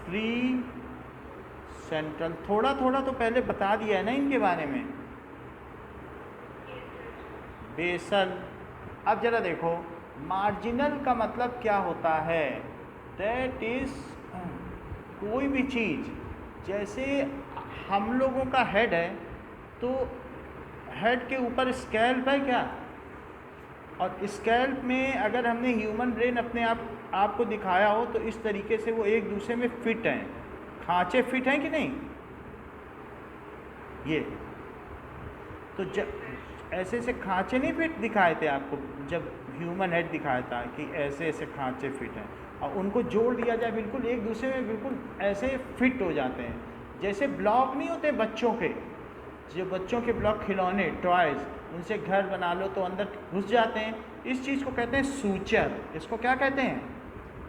Free central. थोड़ा थोड़ा तो पहले बता दिया है ना इनके बारे में। बेसल। अब जरा देखो, मार्जिनल का मतलब क्या होता है? दैट इज कोई भी चीज़, जैसे हम लोगों का हेड है, तो हेड के ऊपर स्कैल्प है क्या? और स्कैल्प में अगर हमने ह्यूमन ब्रेन अपने आप को दिखाया हो तो इस तरीके से वो एक दूसरे में फिट हैं, खांचे फिट हैं कि नहीं? ये तो जब ऐसे ऐसे खांचे नहीं फिट दिखाए थे आपको जब ह्यूमन हेड दिखाया था कि ऐसे ऐसे खांचे फिट हैं, और उनको जोड़ दिया जाए बिल्कुल एक दूसरे में बिल्कुल ऐसे फिट हो जाते हैं। जैसे ब्लॉक नहीं होते बच्चों के, जो बच्चों के ब्लॉक खिलौने टॉयज़, उनसे घर बना लो तो अंदर घुस जाते हैं। इस चीज़ को कहते हैं सूचर। इसको क्या कहते हैं?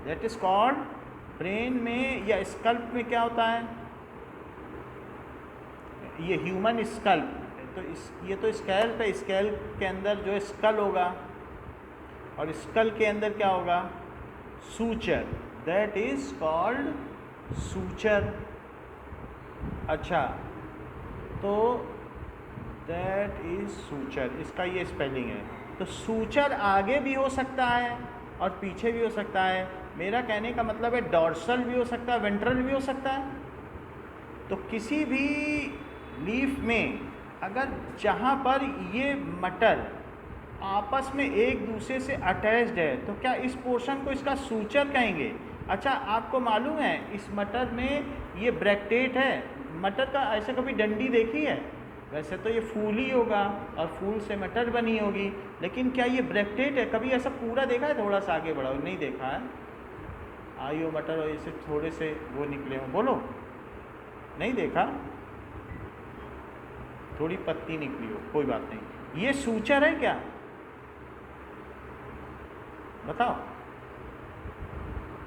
दैट इज़ कॉल्ड, ब्रेन में या स्कल्प में क्या होता है? ये ह्यूमन स्कल्प, तो ये तो स्कैल्प है, स्कैल्प के अंदर जो स्कल होगा, और स्कल के अंदर क्या होगा? Suture. That is called suture. अच्छा, तो दैट इज सूचर, इसका ये स्पेलिंग है। तो सूचर आगे भी हो सकता है और पीछे भी हो सकता है। मेरा कहने का मतलब है डॉर्सल भी हो सकता है, वेंट्रल भी हो सकता है। तो किसी भी लीफ में अगर जहाँ पर ये मटर आपस में एक दूसरे से अटैच्ड है तो क्या इस पोर्शन को इसका सूचर कहेंगे? अच्छा, आपको मालूम है इस मटर में ये ब्रैक्टेट है। मटर का ऐसे कभी डंडी देखी है? वैसे तो ये फूल ही होगा और फूल से मटर बनी होगी, लेकिन क्या ये ब्रैक्टेट है? कभी ऐसा पूरा देखा है? थोड़ा सा आगे बढ़ाओ, नहीं देखा है? आयु मटर और इसे थोड़े से वो निकले हों, बोलो, नहीं देखा? थोड़ी पत्ती निकली हो, कोई बात नहीं। ये सूचर है क्या? बताओ।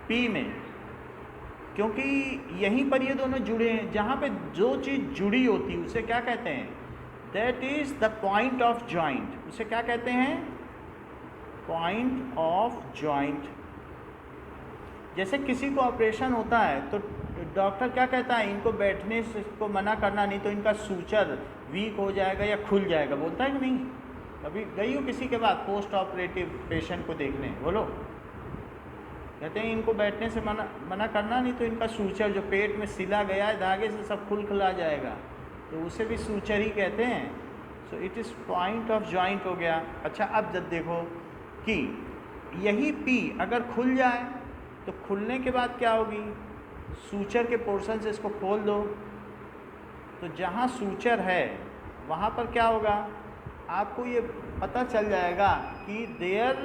पी में, क्योंकि यहीं पर ये दोनों जुड़े हैं। जहाँ पे जो चीज़ जुड़ी होती है उसे क्या कहते हैं? That is the point of joint. उसे क्या कहते हैं? Point of joint. जैसे किसी को ऑपरेशन होता है तो डॉक्टर क्या कहता है? इनको बैठने से को मना करना, नहीं तो इनका सूचर वीक हो जाएगा या खुल जाएगा, बोलता है कि नहीं? अभी गई हो किसी के बाद पोस्ट ऑपरेटिव पेशेंट को देखने, बोलो, कहते हैं इनको बैठने से मना करना, नहीं तो इनका सूचर जो पेट में सिला गया है धागे से सब खुला जाएगा, तो उसे भी सूचर ही कहते हैं। So it is point of joint हो गया। अच्छा, अब जब देखो कि यही पी अगर खुल जाए तो खुलने के बाद क्या होगी? सूचर के पोर्शन से इसको खोल दो, तो जहाँ सूचर है वहाँ पर क्या होगा? आपको ये पता चल जाएगा कि देयर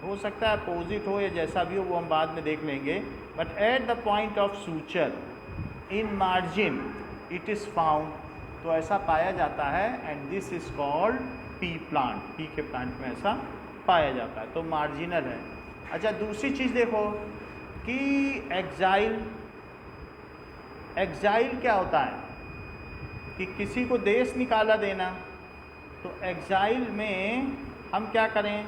हो सकता है अपोजिट हो या जैसा भी हो, वो हम बाद में देख लेंगे, but at the point of suture in margin it is found. तो ऐसा पाया जाता है, and this is called P plant. P के प्लांट में ऐसा पाया जाता है, तो मार्जिनल है। अच्छा, दूसरी चीज़ देखो कि एक्साइल। एक्साइल क्या होता है? कि किसी को देश निकाला देना। तो एक्साइल में हम क्या करें?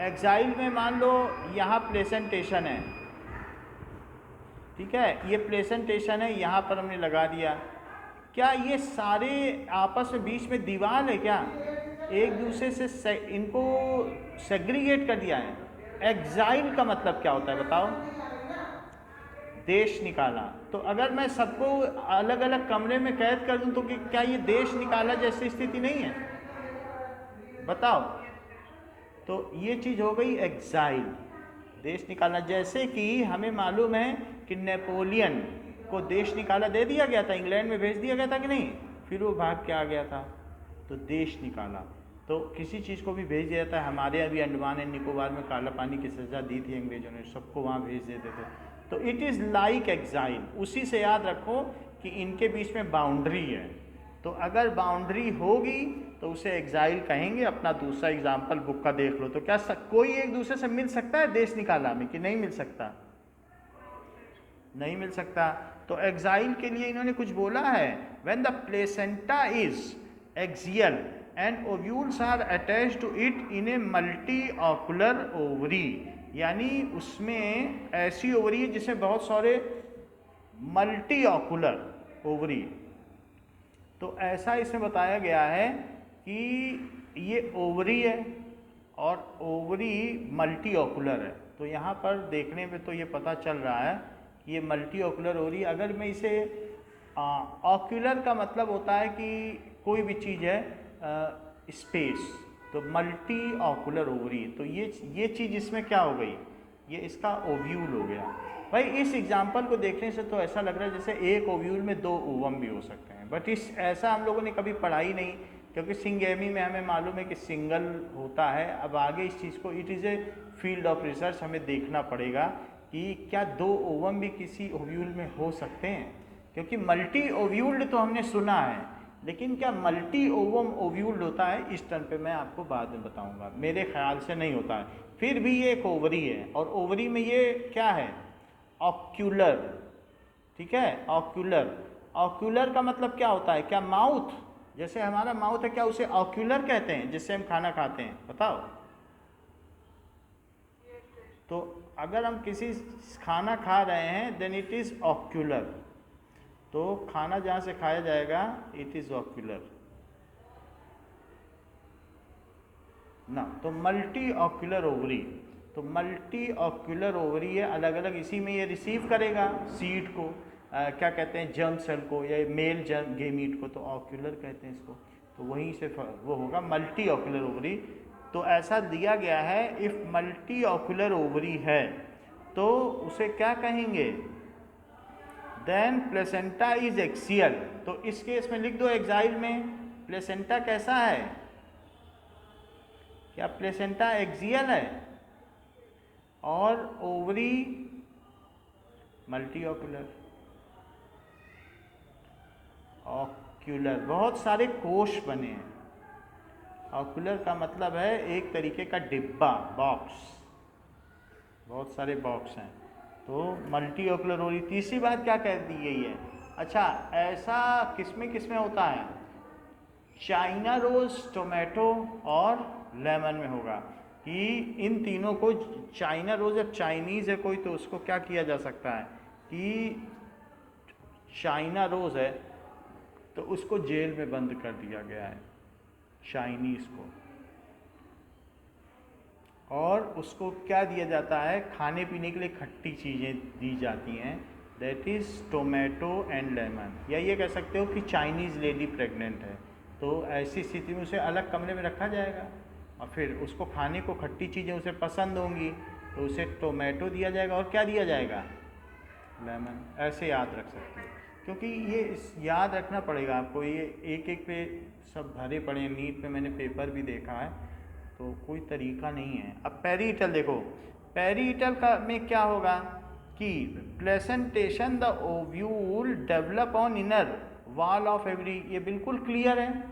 एक्साइल में मान लो यहाँ प्लेसेंटेशन है, ठीक है, ये प्लेसेंटेशन है, यहाँ पर हमने लगा दिया। क्या ये सारे आपस में बीच में दीवार है क्या? एक दूसरे से इनको सेग्रीगेट कर दिया है। एक्साइल का मतलब क्या होता है बताओ? देश निकाला। तो अगर मैं सबको अलग अलग कमरे में कैद कर दूं तो क्या ये देश निकाला जैसी स्थिति नहीं है? बताओ। तो ये चीज़ हो गई एक्साइल, देश निकालना। जैसे कि हमें मालूम है कि नेपोलियन को देश निकाला दे दिया गया था, इंग्लैंड में भेज दिया गया था कि नहीं, फिर वो भाग के आ गया था, तो देश निकाला। तो किसी चीज़ को भी भेज दिया जाता है। हमारे अभी अंडमान एंड निकोबार में काला पानी की सज़ा दी थी अंग्रेज़ों ने, सबको वहाँ भेज देते थे। तो इट इज़ लाइक एक्साइल। उसी से याद रखो कि इनके बीच में बाउंड्री है, तो अगर बाउंड्री होगी तो उसे एक्साइल कहेंगे। अपना दूसरा एग्जाम्पल बुक का देख लो। तो क्या कोई एक दूसरे से मिल सकता है देश निकाला में कि नहीं मिल सकता? नहीं मिल सकता। तो एक्साइल के लिए इन्होंने कुछ बोला है, when the placenta is axial and ovules are attached to it in a multilocular ovary. यानी उसमें ऐसी ओवरी है जिसमें बहुत सारे मल्टी ऑकुलर ओवरी। तो ऐसा इसमें बताया गया है कि ये ओवरी है और ओवरी मल्टी ऑकुलर है। तो यहाँ पर देखने में तो ये पता चल रहा है कि ये मल्टी ऑकुलर ओवरी। अगर मैं इसे ऑक्यूलर का मतलब होता है कि कोई भी चीज़ है स्पेस, तो मल्टी ऑकुलर ओवरी। तो ये चीज़ इसमें क्या हो गई, ये इसका ओव्यूल हो गया। भाई इस एग्जाम्पल को देखने से तो ऐसा लग रहा है जैसे एक ओव्यूल में 2 ओवम भी हो सकते हैं, बट ऐसा हम लोगों ने कभी पढ़ा ही नहीं, क्योंकि सिंगेमी में हमें मालूम है कि सिंगल होता है। अब आगे इस चीज़ को, it is a field of research, हमें देखना पड़ेगा कि क्या 2 ओवम भी किसी ओव्यूल में हो सकते हैं, क्योंकि मल्टी ओव्यूल्ड तो हमने सुना है, लेकिन क्या मल्टी ओवम ओव्यूल्ड होता है, इस टर्म पे मैं आपको बाद में बताऊंगा। मेरे ख्याल से नहीं होता है। फिर भी ये एक ओवरी है, और ओवरी में ये क्या है, ऑक्यूलर। ठीक है, ऑक्यूलर। ऑक्यूलर का मतलब क्या होता है, क्या माउथ, जैसे हमारा माउथ है, क्या उसे ऑक्यूलर कहते हैं जिससे हम खाना खाते हैं, बताओ। तो अगर हम किसी खाना खा रहे हैं देन इट इज़ ऑक्यूलर। तो खाना जहाँ से खाया जाएगा इट इज़ ऑक्यूलर ना। तो मल्टी ऑक्यूलर ओवरी, तो मल्टी ऑक्यूलर ओवरी है, अलग अलग, इसी में ये रिसीव करेगा सीड को, क्या कहते हैं, जर्म सेल को, या मेल जर्म गेमीट को, तो ऑक्यूलर कहते हैं इसको। तो वहीं से वो होगा मल्टी ऑक्यूलर ओवरी। तो ऐसा दिया गया है, इफ़ मल्टी ऑक्यूलर ओवरी है तो उसे क्या कहेंगे, देन प्लेसेंटा इज एक्सियल। तो इस केस में लिख दो एक्साइल में, प्लेसेंटा कैसा है, क्या प्लेसेंटा एक्सियल है, और ओवरी मल्टी ऑक्यूलर। ऑक्यूलर, बहुत सारे कोश बने हैं। ऑक्यूलर का मतलब है एक तरीके का डिब्बा, बॉक्स, बहुत सारे बॉक्स हैं। तो मल्टी ऑक्यूलर ओवरी। तीसरी बात क्या कह दी गई है, अच्छा ऐसा किसमें किसमें होता है, चाइना रोज, टोमेटो और लेमन में होगा, कि इन तीनों को, चाइना रोज, अब चाइनीज़ है कोई तो उसको क्या किया जा सकता है कि चाइना रोज है तो उसको जेल में बंद कर दिया गया है, चाइनीज़ को, और उसको क्या दिया जाता है, खाने पीने के लिए खट्टी चीज़ें दी जाती हैं, that is tomato and lemon. या ये कह सकते हो कि चाइनीज़ लेडी प्रेग्नेंट है, तो ऐसी स्थिति में उसे अलग कमरे में रखा जाएगा, और फिर उसको खाने को खट्टी चीज़ें उसे पसंद होंगी, तो उसे टोमेटो दिया जाएगा, और क्या दिया जाएगा, लेमन। ऐसे याद रख सकते हो, क्योंकि ये याद रखना पड़ेगा आपको, ये एक एक पे सब भरे पड़े हैं। नीट में मैंने पेपर भी देखा है, तो कोई तरीका नहीं है। अब पेरीटल देखो, पेरीटल का में क्या होगा कि placentation the ovule develop on inner wall of every, ये बिल्कुल क्लियर है।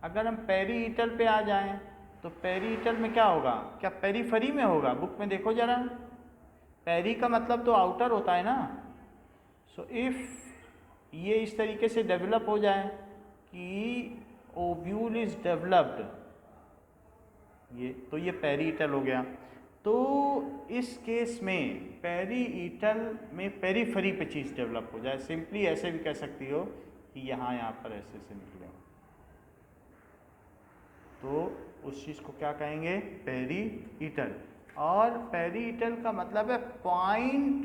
अगर हम पेरीटल पे आ जाएं तो पेरीटल में क्या होगा, क्या पेरीफरी में होगा, बुक में देखो जरा, पेरी का मतलब तो आउटर होता है ना। सो इफ ये इस तरीके से डेवलप हो जाए कि ओव्यूल इज डेवलप्ड, ये तो ये पेरीटल हो गया। तो इस केस में पेरीटल में पेरीफरी पे चीज़ डेवलप हो जाए, सिंपली ऐसे भी कह सकती हो कि यहाँ पर ऐसे से निकले, तो उस चीज़ को क्या कहेंगे, पेरीटल। और पेरीटल का मतलब है पॉइंट,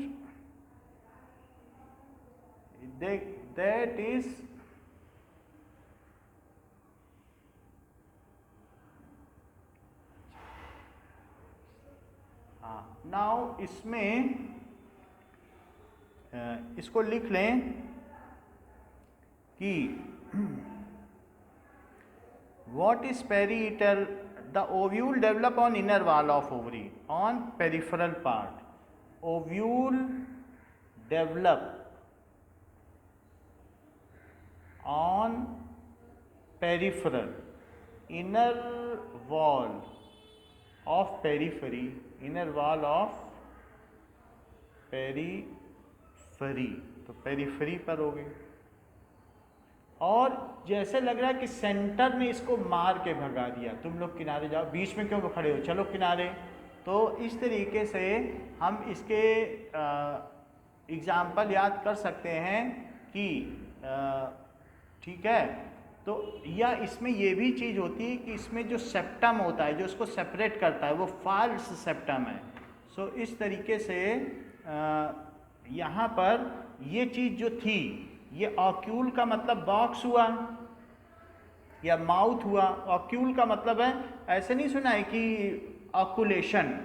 दैट इज नाउ इसमें इसको लिख लें कि what is parietal, the ovule develop on inner wall of ovary on peripheral part, ovule develop on peripheral, inner wall of periphery, inner wall of periphery, तो पेरीफरी पर हो गई। और जैसे लग रहा है कि सेंटर ने इसको मार के भगा दिया, तुम लोग किनारे जाओ, बीच में क्यों खड़े हो, चलो किनारे, तो इस तरीके से हम इसके एग्ज़ाम्पल याद कर सकते हैं कि ठीक है। तो या इसमें ये भी चीज़ होती है कि इसमें जो सेप्टम होता है जो उसको सेपरेट करता है वो फाल्स सेप्टम है। सो इस तरीके से यहाँ पर ये चीज़ जो थी ये ऑक्यूल का मतलब बॉक्स हुआ या माउथ हुआ। ऑक्यूल का मतलब है, ऐसे नहीं सुना है कि ऑकुलेशन,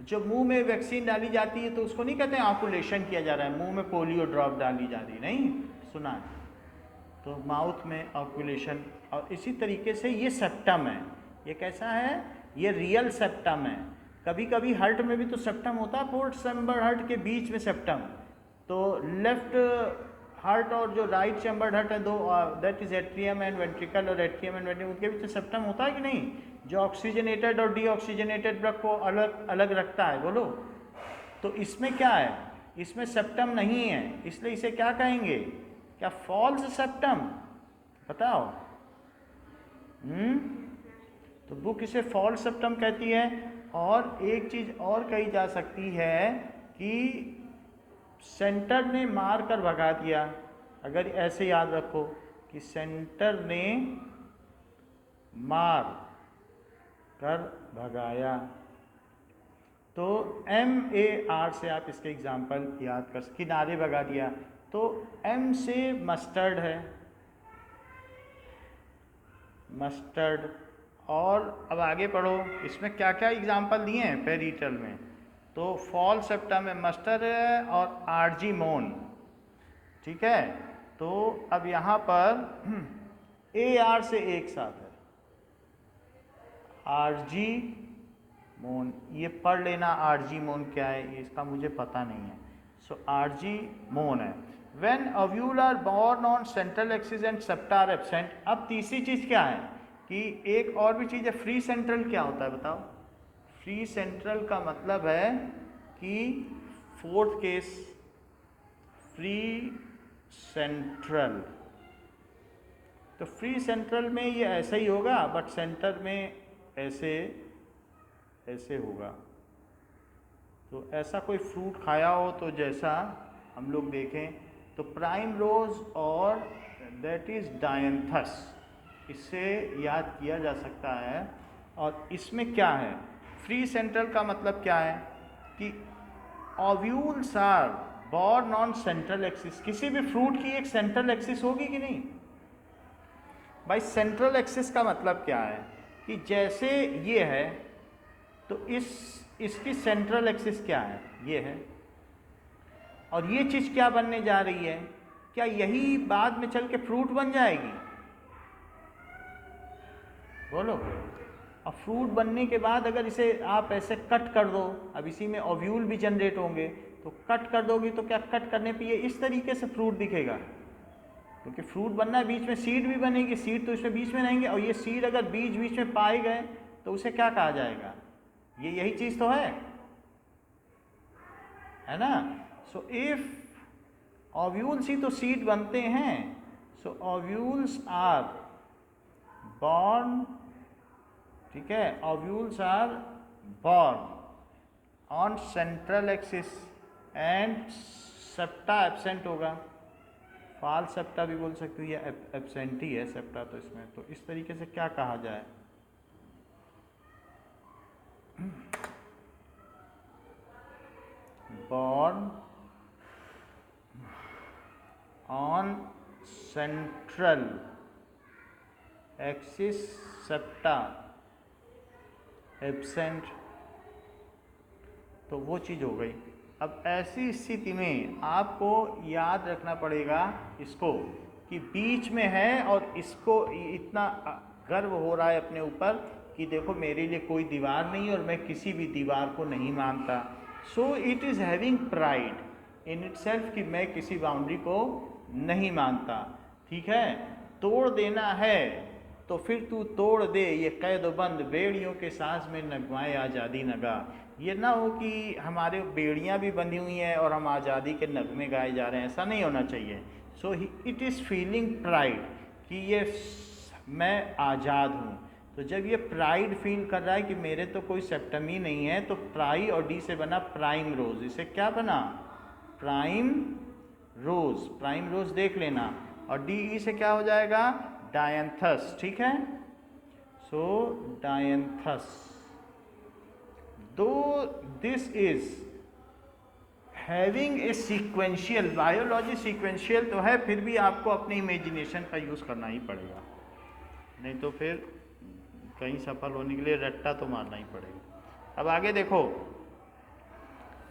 जो मुंह में वैक्सीन डाली जाती है तो उसको नहीं कहते हैं ऑकुलेशन किया जा रहा है, मुंह में पोलियो ड्रॉप डाली जा रही, नहीं सुना है। तो माउथ में ऑकुलेशन। और इसी तरीके से ये सेप्टम है। ये कैसा है? ये रियल सेप्टम है। कभी कभी हार्ट में भी तो सेप्टम होता है, फोर्थ चैम्बर हार्ट के बीच में सेप्टम। तो लेफ्ट हार्ट और जो राइट चैम्बर हार्ट है दो, that is atrium and ventricle, और एट्रियम एंड वेंट्रिकल उनके बीच सेप्टम होता है कि नहीं, जो ऑक्सीजनेटेड और डीऑक्सीजनेटेड ब्लड को अलग अलग रखता है। बोलो, तो इसमें क्या है? इसमें सेप्टम नहीं है, इसलिए इसे क्या कहेंगे? क्या फॉल्स सेप्टम? बताओ। तो बुक इसे फॉल्स सेप्टम कहती है। और एक चीज़ और कही जा सकती है कि सेंटर ने मार कर भगा दिया। अगर ऐसे याद रखो कि सेंटर ने मार कर भगाया, तो MAR से आप इसके एग्जाम्पल याद कर, किनारे भगा दिया। तो M से मस्टर्ड है, मस्टर्ड। और अब आगे पढ़ो, इसमें क्या क्या एग्जाम्पल दिए हैं पेरिटल में। तो फॉल सेप्टम में मस्टर्ड है और आर्जीमोन, ठीक है। तो अब यहाँ पर AR से एक साथ है, आर्जीमोन। ये पढ़ लेना आर्जीमोन क्या है, इसका मुझे पता नहीं है। सो आर्जीमोन है। When ovule are born on central axis and septa are absent। अब तीसरी चीज़ क्या है कि एक और भी चीज़ है, फ्री सेंट्रल। क्या होता है बताओ? फ्री सेंट्रल का मतलब है कि फोर्थ केस फ्री सेंट्रल। तो फ्री सेंट्रल में ये ऐसा ही होगा, बट सेंटर में ऐसे ऐसे होगा। तो ऐसा कोई फ्रूट खाया हो तो जैसा हम लोग देखें तो प्राइम रोज और दैट इज डायंथस, इससे याद किया जा सकता है। और इसमें क्या है? फ्री सेंट्रल का मतलब क्या है कि ovules are borne on central axis. किसी भी फ्रूट की एक सेंट्रल एक्सिस होगी कि नहीं भाई? सेंट्रल एक्सिस का मतलब क्या है कि जैसे ये है तो इसकी सेंट्रल एक्सिस क्या है? ये है। और ये चीज़ क्या बनने जा रही है? क्या यही बाद में चल के फ्रूट बन जाएगी? बोलो। और फ्रूट बनने के बाद अगर इसे आप ऐसे कट कर दो, अब इसी में ओव्यूल भी जनरेट होंगे, तो कट कर दोगी तो क्या कट करने पे ये इस तरीके से फ्रूट दिखेगा? क्योंकि फ्रूट बनना है, बीच में सीड भी बनेगी, सीड तो इसमें बीच में रहेंगे, और ये सीड अगर बीच बीच में पाए गए तो उसे क्या कहा जाएगा? ये यही चीज़ तो है ना। सो इफ ओव्यूल्स ही तो सीड बनते हैं। सो ओव्यूल्स आर बॉर्न, ठीक है, ovules are borne on central axis and septa absent होगा। फाल सेप्टा भी बोल सकते हो, या एब्सेंट ही है सेप्टा तो इसमें। तो इस तरीके से क्या कहा जाए? Born on central axis septa absent, तो वो चीज़ हो गई। अब ऐसी स्थिति में आपको याद रखना पड़ेगा इसको कि बीच में है और इसको इतना गर्व हो रहा है अपने ऊपर कि देखो मेरे लिए कोई दीवार नहीं और मैं किसी भी दीवार को नहीं मानता। So it is having pride in itself कि मैं किसी बाउंड्री को नहीं मानता। ठीक है, तोड़ देना है तो फिर तू तोड़ दे, ये कैद बंद बेड़ियों के सांस में नगवाए आज़ादी नगा। ये ना हो कि हमारे बेड़ियाँ भी बंधी हुई हैं और हम आज़ादी के नगमे गाए जा रहे हैं, ऐसा नहीं होना चाहिए। So it is feeling pride कि ये मैं आज़ाद हूँ, तो जब ये प्राइड फील कर रहा है कि मेरे तो कोई सेप्टम ही नहीं है, तो प्राई और डी से बना प्राइम रोज। इसे क्या बना? प्राइम रोज। प्राइम रोज देख लेना। और डी ई से क्या हो जाएगा? डायंथस। ठीक है, सो डायंथस। दो this is having a sequential, biology sequential तो है, फिर भी आपको अपने इमेजिनेशन का यूज़ करना ही पड़ेगा, नहीं तो फिर कहीं सफल होने के लिए रट्टा तो मारना ही पड़ेगा। अब आगे देखो,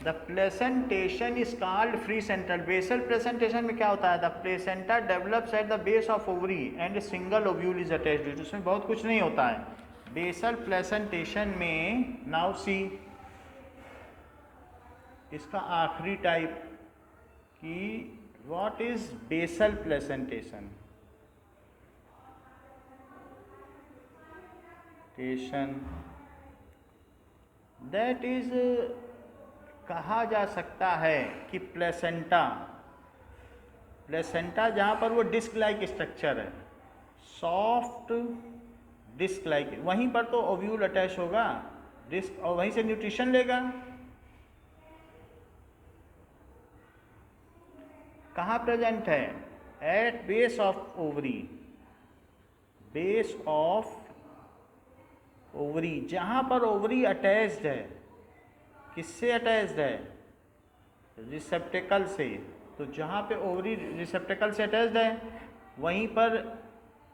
the placentation is called free central. Basal placentation में क्या होता है? The placenta develops at the base of ovary and single ovule is attached. उसमें बहुत कुछ नहीं होता है बेसल प्लेसेंटेशन में। नाउ सी इसका आखिरी टाइप कि what is basal placentation. That is कहा जा सकता है कि प्लेसेंटा जहाँ पर वो डिस्क लाइक स्ट्रक्चर है, सॉफ्ट डिस्क लाइक, वहीं पर तो ओव्यूल अटैच होगा डिस्क और वहीं से न्यूट्रिशन लेगा। कहाँ प्रेजेंट है? At base of ovary. Base of ovary, जहाँ पर ओवरी अटैच्ड है। किससे अटैच्ड है? रिसेप्टेकल से। तो जहाँ पे ओवरी रिसेप्टेकल से अटैच्ड है, वहीं पर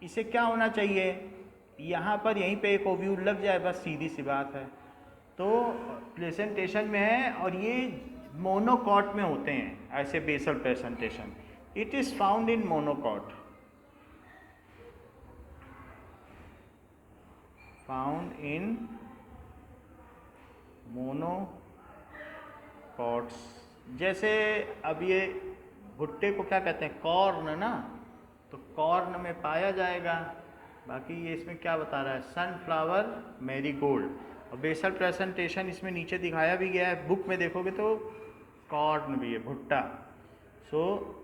इसे क्या होना चाहिए? यहाँ पर यहीं पे एक ओव्यूल लग जाए, बस सीधी सी बात है। तो प्रेजेंटेशन में है और ये मोनोकॉट में होते हैं ऐसे basal presentation. It is found in monocot, found in monocots. जैसे अब ये भुट्टे को क्या कहते हैं? कॉर्न ना, तो कॉर्न में पाया जाएगा। बाकी ये इसमें क्या बता रहा है? Sunflower, marigold. और बेसल प्रेजेंटेशन इसमें नीचे दिखाया भी गया है, बुक में देखोगे तो कॉर्न भी है, भुट्टा। So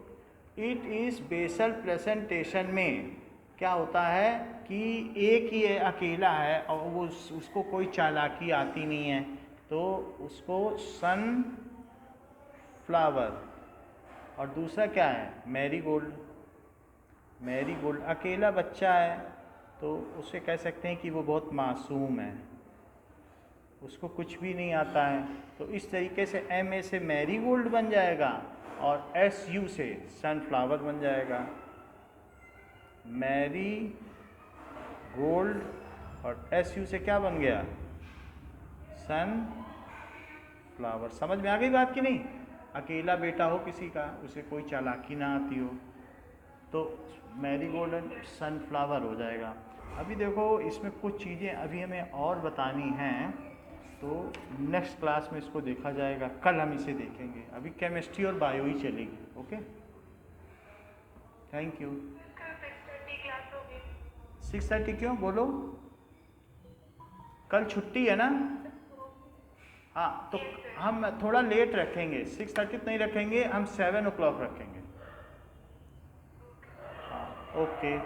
it is basal presentation में क्या होता है कि एक ही है, अकेला है और वो उसको कोई चालाकी आती नहीं है, तो उसको सनफ्लावर। और दूसरा क्या है? मैरीगोल्ड। मैरीगोल्ड अकेला बच्चा है, तो उसे कह सकते हैं कि वो बहुत मासूम है, उसको कुछ भी नहीं आता है। तो इस तरीके से MA से मैरीगोल्ड बन जाएगा और SU से सनफ्लावर बन जाएगा। मैरी गोल्ड और SU से क्या बन गया? सनफ्लावर। समझ में आ गई बात कि नहीं? अकेला बेटा हो किसी का, उसे कोई चालाकी ना आती हो, तो मैरीगोल्ड एंड सनफ्लावर हो जाएगा। अभी देखो इसमें कुछ चीज़ें अभी हमें और बतानी हैं, तो नेक्स्ट क्लास में इसको देखा जाएगा, कल हम इसे देखेंगे। अभी केमिस्ट्री और बायो ही चलेगी। Okay, thank you. 6:30 क्यों? बोलो, कल छुट्टी है ना? हाँ, तो हम थोड़ा लेट रखेंगे, 6:30 नहीं रखेंगे, हम 7 o'clock रखेंगे। हाँ, ओके।